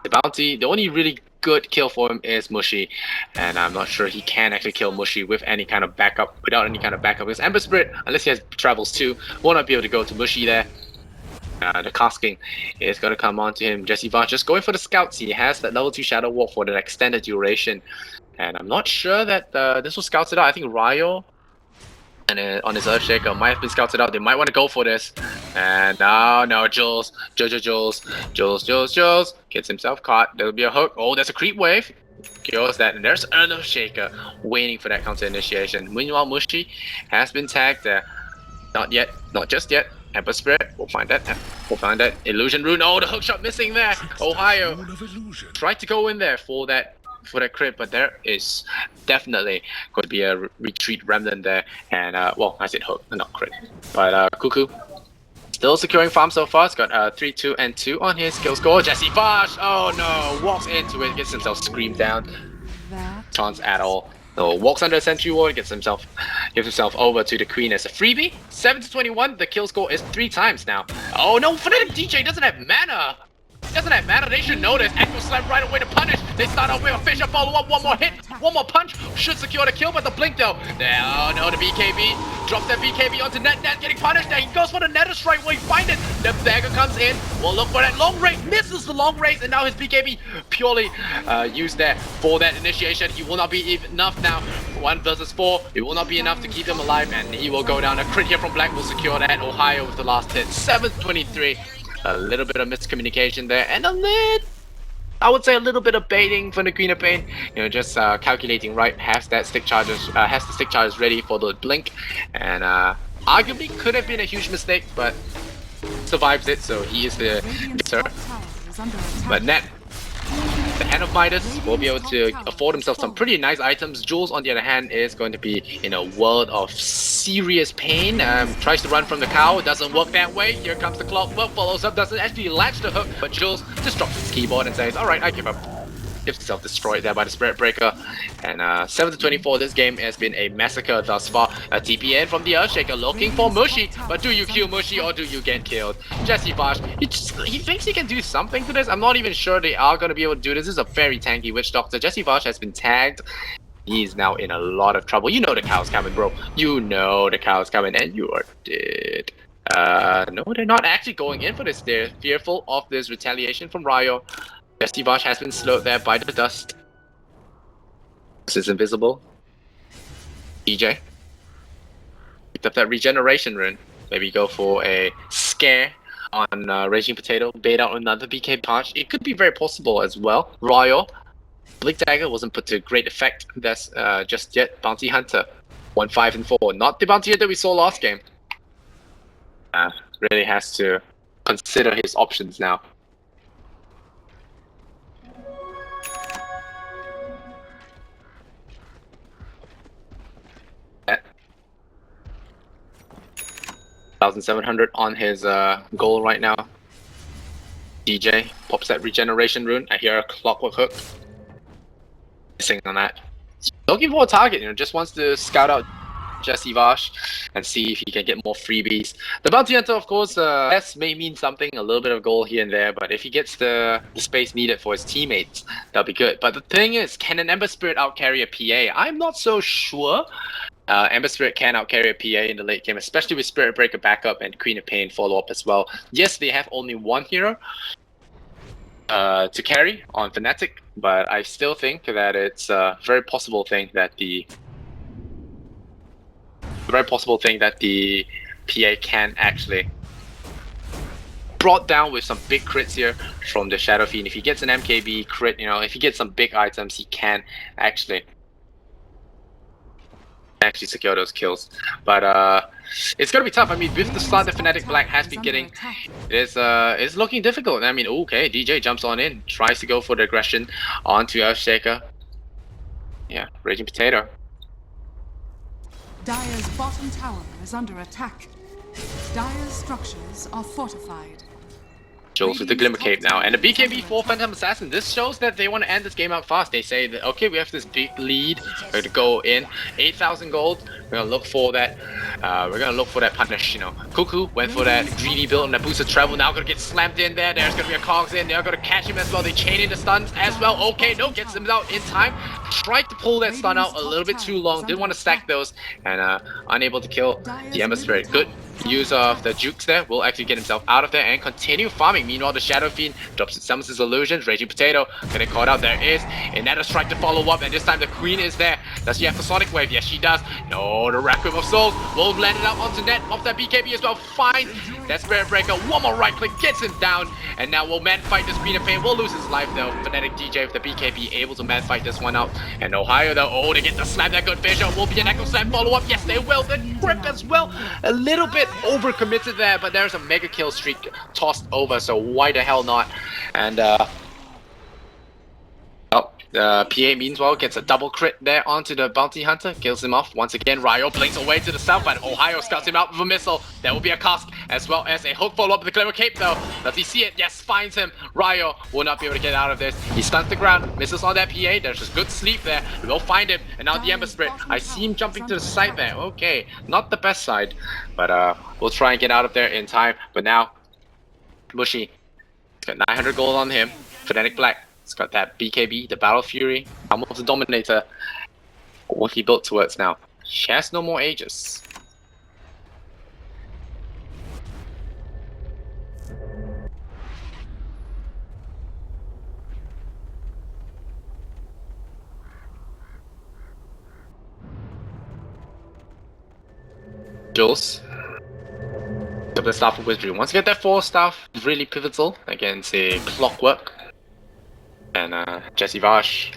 bounty. The only really good kill for him is Mushy, and I'm not sure he can actually kill Mushy with any kind of backup, without any kind of backup. Because Ember Spirit, unless he has travels too, will not be able to go to Mushy there. The casking is going to come on to him. Jesse Vash just going for the scouts. He has that level 2 Shadow Walk for the extended duration, and I'm not sure that this was scouted out. I think Ryo and on his Earthshaker might have been scouted out. They might want to go for this. And no, Jules gets himself caught. There'll be a hook. Oh, there's a creep wave. Kills that, and there's an Earthshaker waiting for that counter initiation. Meanwhile, Mushy has been tagged there. Not yet, not just yet. Ember Spirit, we'll find that. Illusion Rune. Oh, the hookshot missing there. Ohio tried to go in there for that crit, but there is definitely going to be a retreat remnant there, and well, I said hook, not crit. But Cuckoo still securing farm so far. It's got 3, 2, and 2 on his skill score. Jesse Vash, oh no, walks into it, gets himself screamed down. Chance at all. So walks under a sentry ward, gives himself over to the Queen as a freebie. 7 to 21, the kill score is 3 times now. Oh no, Fnatic DJ doesn't have mana. They should know this. Echo Slam right away to punish. They start off with a Fisher follow-up, one more hit, one more punch. Should secure the kill, but the blink though. Oh no, the BKB. Drops that BKB onto Net, getting punished there. He goes for the Nether Strike, will he find it? The dagger comes in. We'll look for that long range, misses the long range, and now his BKB purely used there for that initiation. He will not be enough now. 1 versus 4. It will not be enough to keep him alive, and he will go down. A crit here from Black will secure that. Ohio with the last hit. 7-23. A little bit of miscommunication there, and I would say a little bit of baiting from the Queen of Pain. You know, just calculating right, has the stick charges ready for the blink, and arguably could have been a huge mistake, but survives it, so he is the victor. But Net, the Hand of Midas, will be able to afford himself some pretty nice items. Jules, on the other hand, is going to be in a world of serious pain. Tries to run from the cow, doesn't work that way. Here comes the clockwork, follows up, doesn't actually latch the hook, but Jules just drops his keyboard and says, alright, I give up. Gives himself destroyed there by the Spirit Breaker. And 7 to 24, this game has been a massacre thus far. A TPN from the Earthshaker looking for Mushy, but do you kill Mushy or do you get killed? Jesse Vash, he thinks he can do something to this. I'm not even sure they are going to be able to do this. This is a very tanky Witch Doctor. Jesse Vash has been tagged. He's now in a lot of trouble. You know the cow's coming, bro. You know the cow's coming, and you are dead. No, they're not actually going in for this. They're fearful of this retaliation from Ryo. Jesse Vash has been slowed there by the dust. This is invisible. DJ picked up that regeneration rune. Maybe go for a scare on Raging Potato. Bait out another BK punch. It could be very possible as well. Ryo, Blink Dagger wasn't put to great effect. That's just yet. Bounty Hunter, 1, 5, and 4. Not the Bounty Hunter we saw last game. Really has to consider his options now. At 1,700 on his goal right now. DJ pops that regeneration rune. I hear a clockwork hook. Missing on that. Looking for a target, you know, just wants to scout out Jesse Vash and see if he can get more freebies. The Bounty Hunter, of course, S may mean something, a little bit of goal here and there, but if he gets the space needed for his teammates, that'll be good. But the thing is, can an Ember Spirit outcarry a PA? I'm not so sure. Ember Spirit can outcarry a PA in the late game, especially with Spirit Breaker backup and Queen of Pain follow-up as well. Yes, they have only one hero to carry on Fnatic, but I still think that it's a very possible thing that the PA can actually brought down with some big crits here from the Shadow Fiend. If he gets an MKB crit, you know, if he gets some big items, he can actually secure those kills. But it's gonna be tough. I mean, with the start that Fnatic Black has been getting, it's looking difficult. I mean, okay, DJ jumps on in, tries to go for the aggression onto Earthshaker. Yeah, Raging Potato. Dire's bottom tower is under attack. Dire's structures are fortified. Jules with the Glimmer Cape now, and the BKB for Phantom Assassin. This shows that they want to end this game out fast. They say that, okay, we have this big lead. We're going to go in 8,000 gold. We're going to look for that. We're going to look for that punish. You know, Cuckoo went for that greedy build and that boosted travel. Now going to get slammed in there. There's going to be a Cogs in. They're going to catch him as well. They chain in the stuns as well. Okay, no, gets him out in time. Tried to pull that stun out a little bit too long. Didn't want to stack those, and unable to kill the Ember Spirit. Good use of the jukes there. Will actually get himself out of there and continue farming. Meanwhile, the Shadow Fiend summons his illusions. Raging Potato getting caught out. There is another strike to follow up, and this time the Queen is there. Does she have the Sonic Wave? Yes, she does. No, the Requiem of Souls will land it out onto net off that BKB as well. Fine. That Spirit Breaker. One more right click gets him down, and now will man fight the Speed of Pain. Will lose his life though. Fnatic DJ with the BKB able to man fight this one out. And Ohio though, oh, they get the slam. That good Fisher will be an Echo Slam follow up. Yes, they will. The grip as well. A little bit overcommitted there, but there's a mega kill streak tossed over, so why the hell not? And the PA meanwhile gets a double crit there onto the Bounty Hunter, kills him off. Once again, Ryo blinks away to the south, but Ohio scouts him out with a missile. There will be a cask as well as a hook follow up with the Glimmer Cape though. Does he see it? Yes, finds him. Ryo will not be able to get out of this. He stuns the ground, misses on that PA. There's just good sleep there. We will find him, and now the Ember Spirit. I see him jumping to the side there. Okay, not the best side, but we'll try and get out of there in time. But now, Mushy, he's got 900 gold on him. Fnatic Black. It's got that BKB, the Battle Fury, almost the Dominator. What he built towards now. He has no more Aegis. Jules. Got the Staff of Wizardry. Once you get that 4 staff, really pivotal against a Clockwork. And Jesse Vash.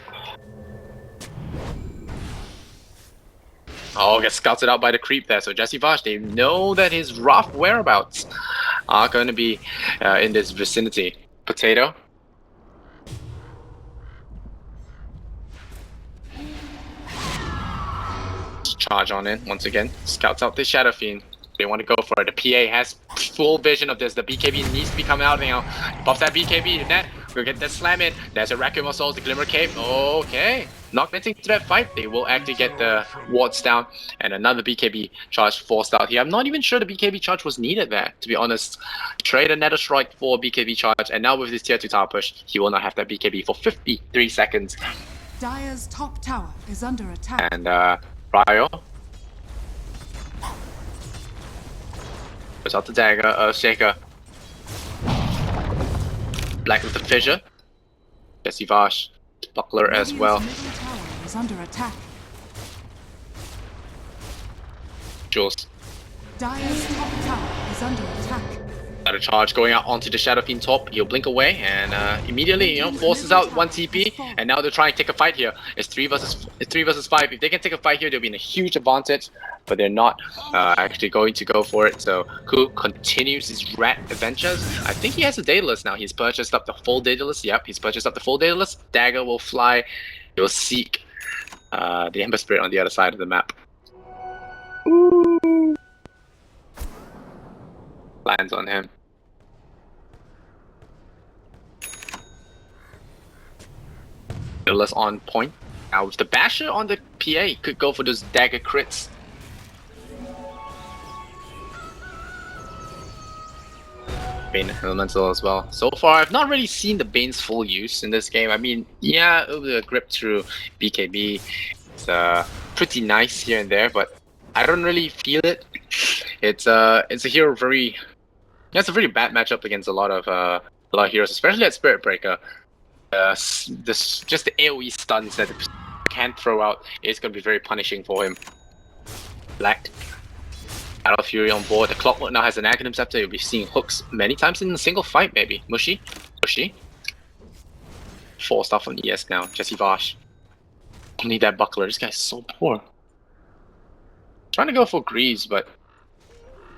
Oh, gets scouted out by the creep there. So Jesse Vash, they know that his rough whereabouts are going to be in this vicinity. Potato. Charge on in once again. Scouts out the Shadow Fiend. They want to go for it. The PA has full vision of this. The BKB needs to be coming out now. Pops that BKB to net. We'll get that slam in. There's a Requiem of Souls, the Glimmer Cape. Okay. Not getting to that fight. They will actually get the wards down. And another BKB charge forced out here. I'm not even sure the BKB charge was needed there, to be honest. Trade a Nether Strike for BKB charge. And now with this tier 2 tower push, he will not have that BKB for 53 seconds. Dire's top tower is under attack. And Ryo. Puts out the dagger, Shaker. Black with the fissure. Jesse Vash, buckler as well. Middle tower is under attack. Jules. Dire's top tower is under attack. Got a charge going out onto the Shadow Fiend top. He'll blink away and immediately, forces out 1 TP. And now they're trying to take a fight here. It's 3 versus 5. If they can take a fight here, they'll be in a huge advantage. But they're not actually going to go for it. So Ku continues his rat adventures. I think he has a Daedalus now. He's purchased up the full Daedalus. Yep, he's purchased up the full Daedalus. Dagger will fly. He will seek the Ember Spirit on the other side of the map. Ooh. Lands on him. Daedalus on point. Now with the Basher on the PA, he could go for those dagger crits. Bane Elemental as well. So far, I've not really seen the Bane's full use in this game. I mean, yeah, it was a grip through BKB. It's pretty nice here and there, but I don't really feel it. It's a hero very. It's a very bad matchup against a lot of heroes, especially at Spirit Breaker. Just the AoE stuns that the can throw out is going to be very punishing for him. Black. Battle Fury on board. The Clockwork now has an Aghanim Scepter. You'll be seeing hooks many times in a single fight, maybe. Mushy. 4-star from ES now. Jesse Vosh. Need that buckler. This guy's so poor. Trying to go for Greaves, but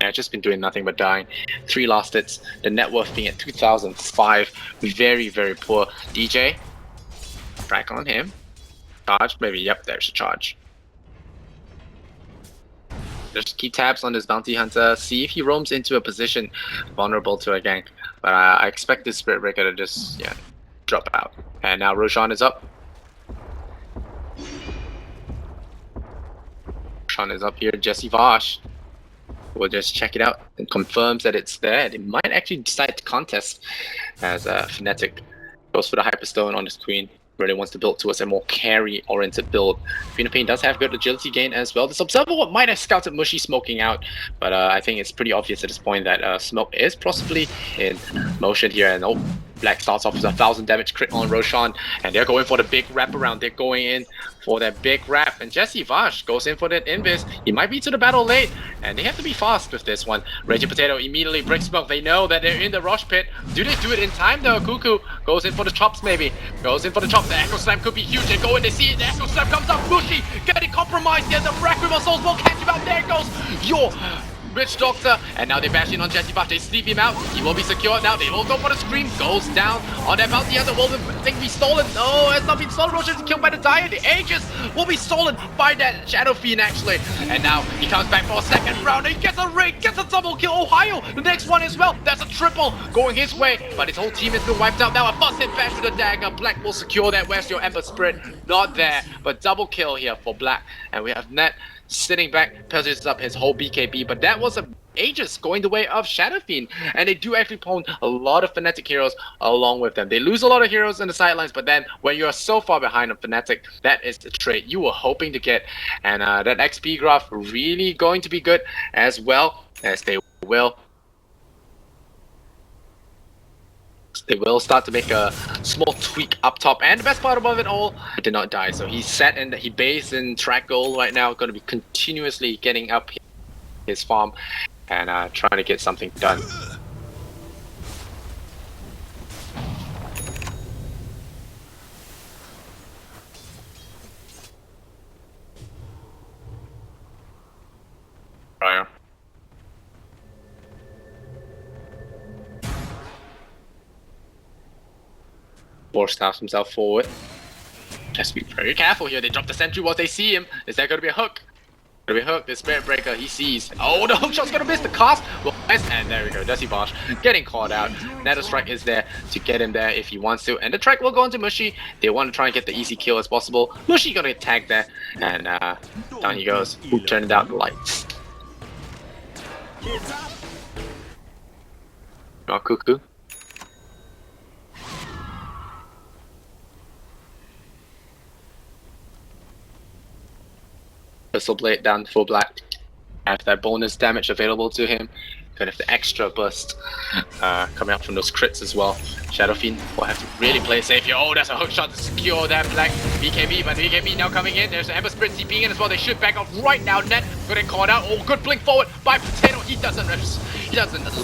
yeah, just been doing nothing but dying. 3 last hits. The net worth being at 2005. Very, very poor. DJ. Track on him. Charge. Maybe. Yep, there's a charge. Just keep tabs on this bounty hunter. See if he roams into a position vulnerable to a gank. But I expect this Spirit Breaker to just drop out. And now Roshan is up. Roshan is up here. Jesse Vosh will just check it out and confirms that it's there. They might actually decide to contest as Fnatic goes for the Hyperstone on his queen. Really wants to build towards a more carry-oriented build. Queen of Pain does have good agility gain as well. This Observer might have scouted Mushy smoking out, but I think it's pretty obvious at this point that Smoke is possibly in motion here. And oh, Black starts off with a 1000 damage crit on Roshan, and they're going for the big wrap around. They're going in for that big wrap, and Jesse Vosh goes in for that invis. He might be to the battle late, and they have to be fast with this one. Raging Potato immediately breaks Smoke. They know that they're in the rush pit. Do they do it in time though? Cuckoo goes in for the chops maybe. Goes in for the chops. The Echo Slam could be huge. They go in, they see it. The Echo Slam comes up. Mushy getting compromised. There's a Requiem of Souls will catch him out. There goes your Witch Doctor, and now they bash in on Jesse Vosh. They sleep him out. He will be secure now. They will go for the scream. Goes down on that bounty hunter. Will the thing be stolen? No, it's not been stolen. Roshan is killed by the Dire. The Aegis will be stolen by that Shadow Fiend actually. And now he comes back for a second round. He gets a ring, gets a double kill. Ohio, the next one as well. That's a triple going his way, but his whole team has been wiped out. Now a first hit bash with a dagger. Black will secure that. Where's your Ember Spirit? Not there, but double kill here for Black. And we have Net sitting back, purchases up his whole BKB, but that was a Aegis going the way of Shadow Fiend, and they do actually pawn a lot of Fnatic heroes along with them. They lose a lot of heroes in the sidelines, but then when you are so far behind on Fnatic, that is the trait you were hoping to get, and that XP graph really going to be good as well, as they will start to make a small tweak up top, and the best part about it all, he did not die. So he's set and he based in track goal right now, going to be continuously getting up his farm and trying to get something done. Right. Snaps himself forward. Just be very careful here. They drop the sentry once they see him. Is that going to be a hook? Going to be a hook. The Spirit Breaker, he sees. Oh, the hook shot's going to miss the cast. Well, and there we go. Jesse Vosh getting caught out. Nether Strike is there to get him there if he wants to. And the track will go into Mushy. They want to try and get the easy kill as possible. Mushy going to get tagged there. And down he goes. Who turned out the lights? Oh, Cuckoo. Pistol Blade down for Black. Have that bonus damage available to him. Gonna have the extra burst coming out from those crits as well. Shadow Fiend will have to really play safe here. Oh, that's a hook shot to secure that Black BKB, but BKB now coming in. There's the Ember Spirit TPing in as well. They should back off right now. Net gonna get caught out. Oh, good blink forward by Potato. He doesn't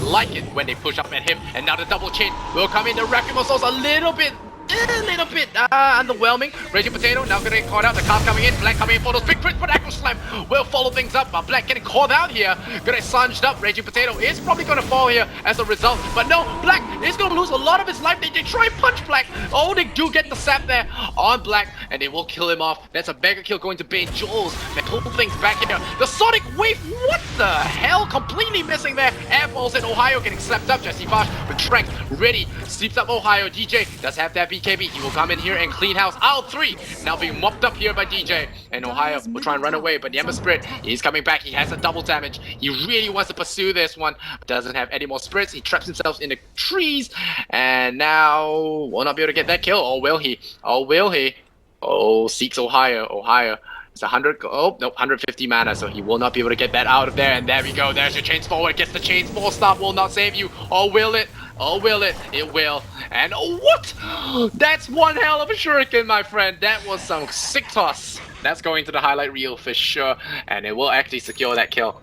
like it when they push up at him. And now the double chain will come in. The Requiem of Souls a little bit underwhelming. Raging Potato now gonna get caught out. The cast coming in. Black coming in for those big crits, but Echo Slam will follow things up. But Black getting caught out here. Gonna sunged up. Raging Potato is probably gonna fall here as a result. But no, Black is gonna lose a lot of his life. They try and punch Black. Oh, they do get the sap there on Black, and they will kill him off. That's a mega kill going to Bane Jules. They pull things back in here. The Sonic Wave, what the hell? Completely missing there. Airballs in Ohio getting slapped up. Jesse Vosh with Trank ready. Sleeps up Ohio. DJ does have that BKB. He will come in here and clean house. Out 3 now being mopped up here by DJ. And Ohio will try and run away, but the Ember Spirit, he's coming back. He has a double damage. He really wants to pursue this one, but doesn't have any more spirits. He traps himself in the trees, and now will not be able to get that kill. Or will he? Or will he? Oh, seeks Ohio. Ohio. It's 100. Oh, nope, 150 mana, so he will not be able to get that out of there. And there we go. There's your chains forward. Gets the chains. 4-star will not save you. Or will it? Oh, will it? It will. And oh, what? That's one hell of a shuriken, my friend. That was some sick toss. That's going to the highlight reel for sure. And it will actually secure that kill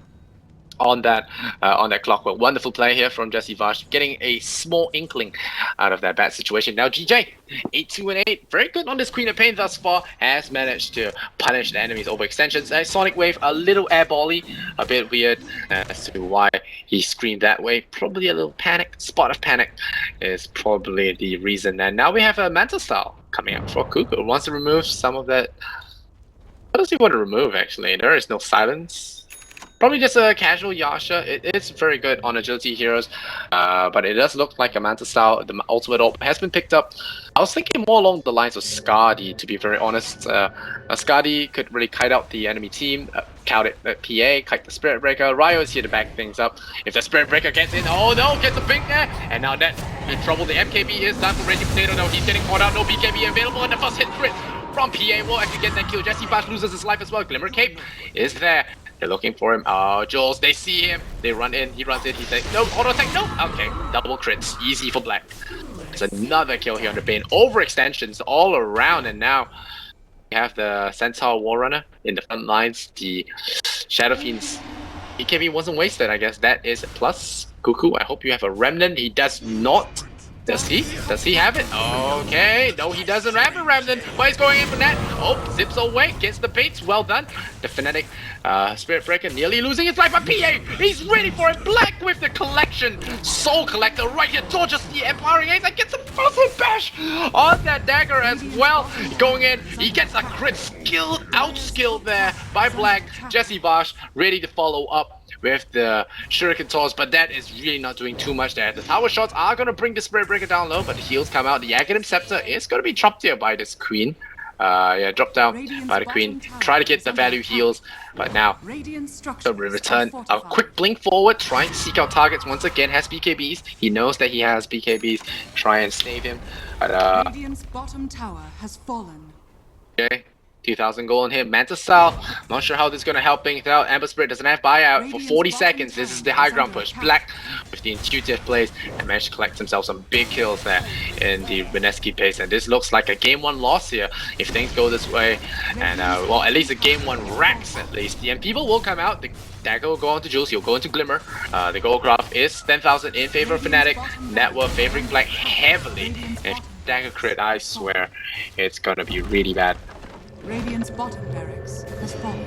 on that clockwork. Wonderful play here from Jesse Vash, getting a small inkling out of that bad situation. Now GJ, 8-2-8, very good on this Queen of Pain thus far, has managed to punish the enemy's overextensions. Sonic Wave, a little airbally, a bit weird as to why he screamed that way. Probably a little panic, spot of panic is probably the reason. And now we have a Manta Style coming up for Cuckoo. Wants to remove some of that. What does he want to remove actually? There is no silence. Probably just a casual Yasha. It's very good on agility heroes, but it does look like a Manta Style. The ultimate ult has been picked up. I was thinking more along the lines of Skadi, to be very honest. Skadi could really kite out the enemy team, count it at PA, kite the Spirit Breaker. Ryo is here to back things up. If the Spirit Breaker gets in, oh no, gets a ping there, and now that in trouble. The MKB is time for Raging Potato. No, he's getting caught out. No BKB available, and the first hit crit from PA will actually get that kill. Jesse Bash loses his life as well. Glimmer Cape is there. They're looking for him. Oh, Jules, they see him. They run in. He runs in. He's like, no, auto attack, no. Okay, double crits. Easy for Black. There's another kill here on the Bane. Overextensions all around, and now we have the Centaur Warrunner in the front lines. The Shadow Fiend's EKB wasn't wasted, I guess. That is a plus. Cuckoo, I hope you have a Remnant. He does not. Does he? Does he have it? Okay. No, he doesn't have a Remnant. But he's going in for that. Oh, zips away. Gets the baits. Well done. The Fnatic Spirit Breaker nearly losing his life. But PA, he's ready for it. Black with the collection. Soul Collector right here. Torches the Empowering Ace and gets a first hit bash on that dagger as well. Going in. He gets a crit. Outskilled there by Black. Jesse Bosch ready to follow up with the Shuriken Toss, but that is really not doing too much there. The tower shots are going to bring the Spirit Breaker down low, but the heals come out. The Aghanim Scepter is going to be dropped here by this Queen. Yeah, dropped down by the Queen. Try to get the value heals, but now so we return a quick blink forward, trying to seek out targets once again. Has BKBs. He knows that he has BKBs. Try and save him. But Radiant's bottom tower has fallen. Okay. 2,000 gold on him. Manta Style. Not sure how this is going to help things out. Amber Spirit doesn't have buyout for 40 seconds. This is the high ground push. Black with the intuitive plays and managed to collect himself some big kills there in the Mineski pace. And this looks like a game 1 loss here if things go this way. And well, at least a game 1 racks at least. And people will come out. The dagger will go on to Jules. He'll go into Glimmer. The gold graph is 10,000 in favor of Fnatic. Net worth favoring Black heavily. And if dagger crit, I swear it's going to be really bad. Radiant's bottom barracks has fallen.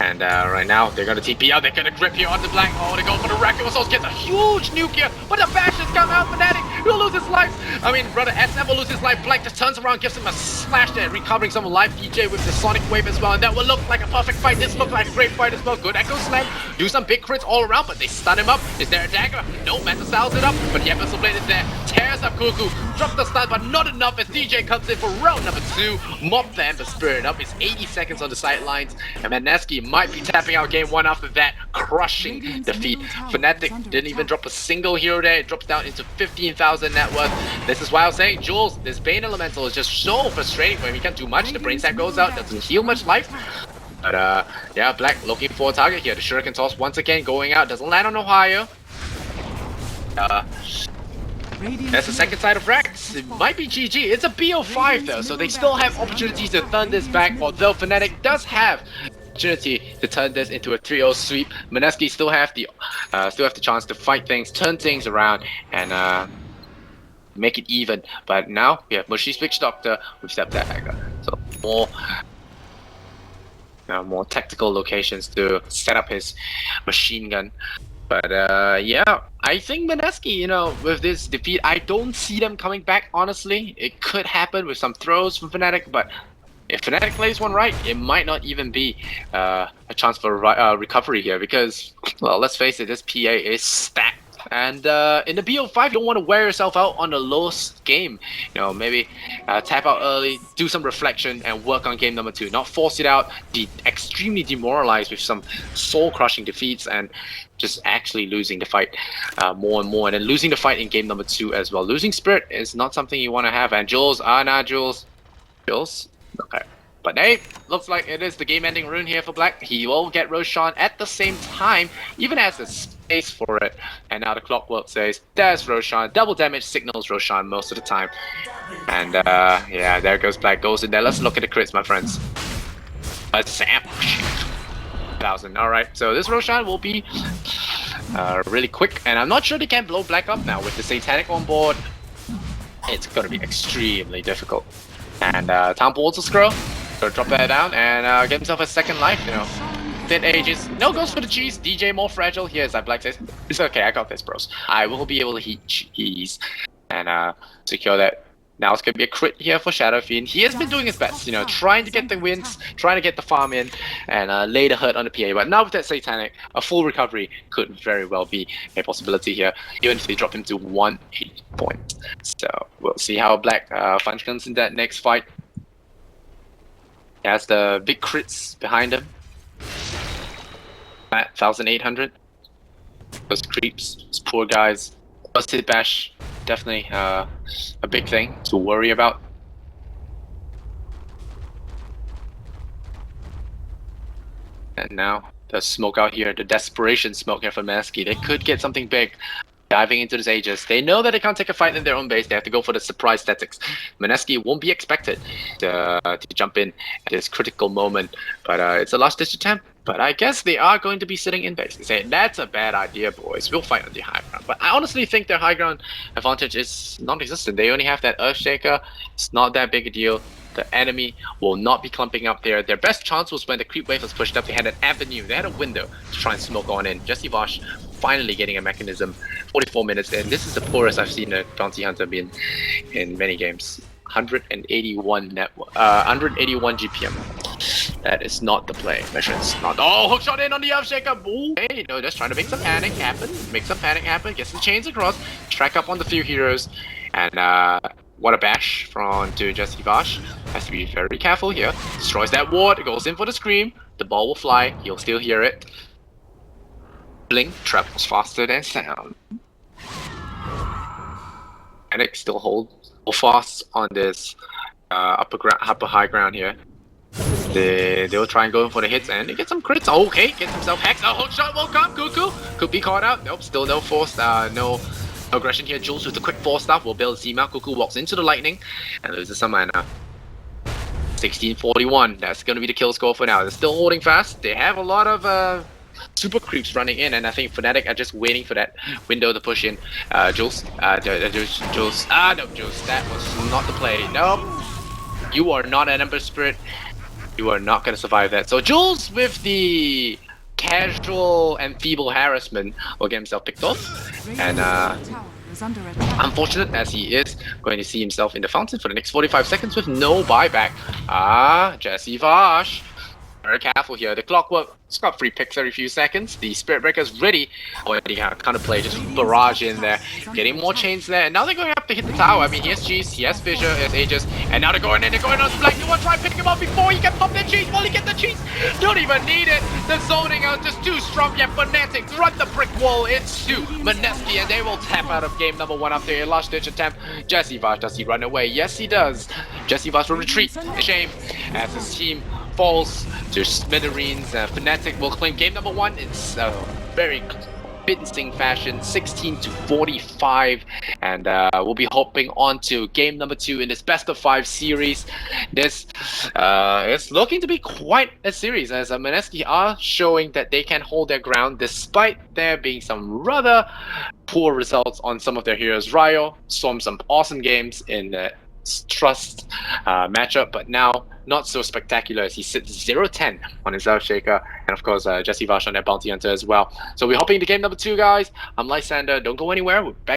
And right now, they're going to TP out. They're going to grip here on the Black. Oh, they go for the Wrecking Souls. Gets a huge nuke here. But the bashes come out. Fnatic will lose his life. I mean, brother, SM will lose his life. Black just turns around, gives him a slash there, recovering some life. DJ with the Sonic Wave as well. And that will look like a perfect fight. This looks like a great fight as well. Good Echo Slam. Do some big crits all around, but they stun him up. Is there a dagger? No, Manta styles it up. But the Epistle Blade is there. Tears up Cuckoo. Drop the stun, but not enough as DJ comes in for round number 2. Mop the Ember Spirit up. It's 80 seconds on the sidelines. And Mineski might be tapping out game 1 after that crushing defeat. Fnatic didn't even drop a single hero there. It drops down into 15,000 net worth. This is why I was saying, Jules, this Bane Elemental is just so frustrating when we can't do much. The Brain Sap goes out, doesn't heal much life. But yeah, Black looking for a target here. The Shuriken Toss once again going out, doesn't land on Ohio. That's the second side of Rex. It might be GG. It's a bo5 though, so they still have opportunities to turn this back, although Fnatic does have opportunity to turn this into a 3-0 sweep. Mineski still have the chance to fight things, turn things around, and make it even. But now we have Mushi's Witch Doctor with Step Dagger. So more tactical locations to set up his machine gun. But yeah, I think Mineski, you know, with this defeat, I don't see them coming back, honestly. It could happen with some throws from Fnatic, but if Fnatic plays one right, it might not even be a chance for recovery here, because, well, let's face it, this PA is stacked. And in the bo5, you don't want to wear yourself out on the lowest game. You know, maybe tap out early, do some reflection, and work on game number 2. Not force it out, be extremely demoralized with some soul-crushing defeats, and just actually losing the fight more and more. And then losing the fight in game number 2 as well. Losing Spirit is not something you want to have. And Jules, nah, Jules. Jules? Okay. But hey, looks like it is the game-ending rune here for Black. He will get Roshan at the same time, even has the space for it. And now the clockwork says, there's Roshan. Double damage signals Roshan most of the time. And yeah, there goes Black. Goes in there. Let's look at the crits, my friends. A Sam. 1,000. Alright, so this Roshan will be really quick, and I'm not sure they can blow Black up now with the Satanic on board. It's gonna be extremely difficult. And Town Ball's a scroll. Gonna drop that down and get himself a second life, you know. Thin ages. No, goes for the cheese. DJ more fragile. Here's that Black says. It's okay, I got this, bros. I will be able to heat cheese and secure that. Now it's gonna be a crit here for Shadow Fiend. He has been doing his best, you know, trying to get the wins, trying to get the farm in, and lay the hurt on the PA. But now with that Satanic, a full recovery could very well be a possibility here, even if they drop him to 180 points. So we'll see how Black functions in that next fight. He has the big crits behind him. At 1,800. Those creeps, those poor guys. First hit bash, definitely a big thing to worry about. And now the smoke out here, the desperation smoke here for Mineski. They could get something big diving into this Aegis. They know that they can't take a fight in their own base. They have to go for the surprise tactics. Mineski won't be expected to jump in at this critical moment, but it's a last ditch attempt. But I guess they are going to be sitting in base. They say, that's a bad idea, boys. We'll fight on the high ground. But I honestly think their high ground advantage is non-existent. They only have that Earthshaker. It's not that big a deal. The enemy will not be clumping up there. Their best chance was when the creep wave was pushed up. They had an avenue. They had a window to try and smoke on in. Jesse Vosh finally getting a mechanism. 44 minutes in. This is the poorest I've seen a Bounty Hunter be in many games. 181 GPM. That is not the play. Mission's not. Oh, hook shot in on the Earthshaker. Ooh, hey, no, just trying to make some panic happen. Make some panic happen. Gets the chains across. Track up on the few heroes. And what a bash from to Jesse Vosh. Has to be very careful here. Destroys that ward. It goes in for the scream. The ball will fly. He'll still hear it. Blink travels faster than sound. Fnatic still hold fast on this upper high ground here. They'll try and go for the hits and they get some crits. Okay, gets himself hexed. A hook shot will come. Cuckoo could be caught out. Nope, still no force. No aggression here. Jules with the quick force stuff will build Zima. Cuckoo walks into the lightning and loses some mana. 1641. That's going to be the kill score for now. They're still holding fast. They have a lot of super creeps running in, and I think Fnatic are just waiting for that window to push in. Jules. Jules. No, Jules. That was not the play. Nope. You are not an Ember Spirit. You are not going to survive that. So Jules with the casual and feeble harassment will get himself picked off. And unfortunate as he is going to see himself in the fountain for the next 45 seconds with no buyback. Jesse Vosh. Very careful here. The clockwork, it's got free picks every few seconds. The Spirit Breaker's ready. Already kind of play, just barrage in there. Getting more chains there. And now they're going to have to hit the tower. I mean, he has cheese, he has Fissure, he has Aegis. And now they're going in, on Black. You want to try and pick him up before he can pop that cheese. Will he get the cheese? Don't even need it. The zoning out just too strong. Yet Fnatic run the brick wall. It's to Mineski, and they will tap out of game number 1 after a last ditch attempt. Jesse Vosh, does he run away? Yes, he does. Jesse Vosh will retreat. Shame as his team falls to smithereens. Fnatic will claim game number 1 in very convincing fashion, 16-45, and we'll be hopping on to game number 2 in this best of 5 series. This is looking to be quite a series, as Mineski are showing that they can hold their ground despite there being some rather poor results on some of their heroes. Ryo saw some awesome games in the Trust matchup, but now not so spectacular as he sits 0-10 on his Earthshaker, and of course Jesse Vosh on that Bounty Hunter as well. So we're hopping into game number 2, guys. I'm Lysander. Don't go anywhere. We're back.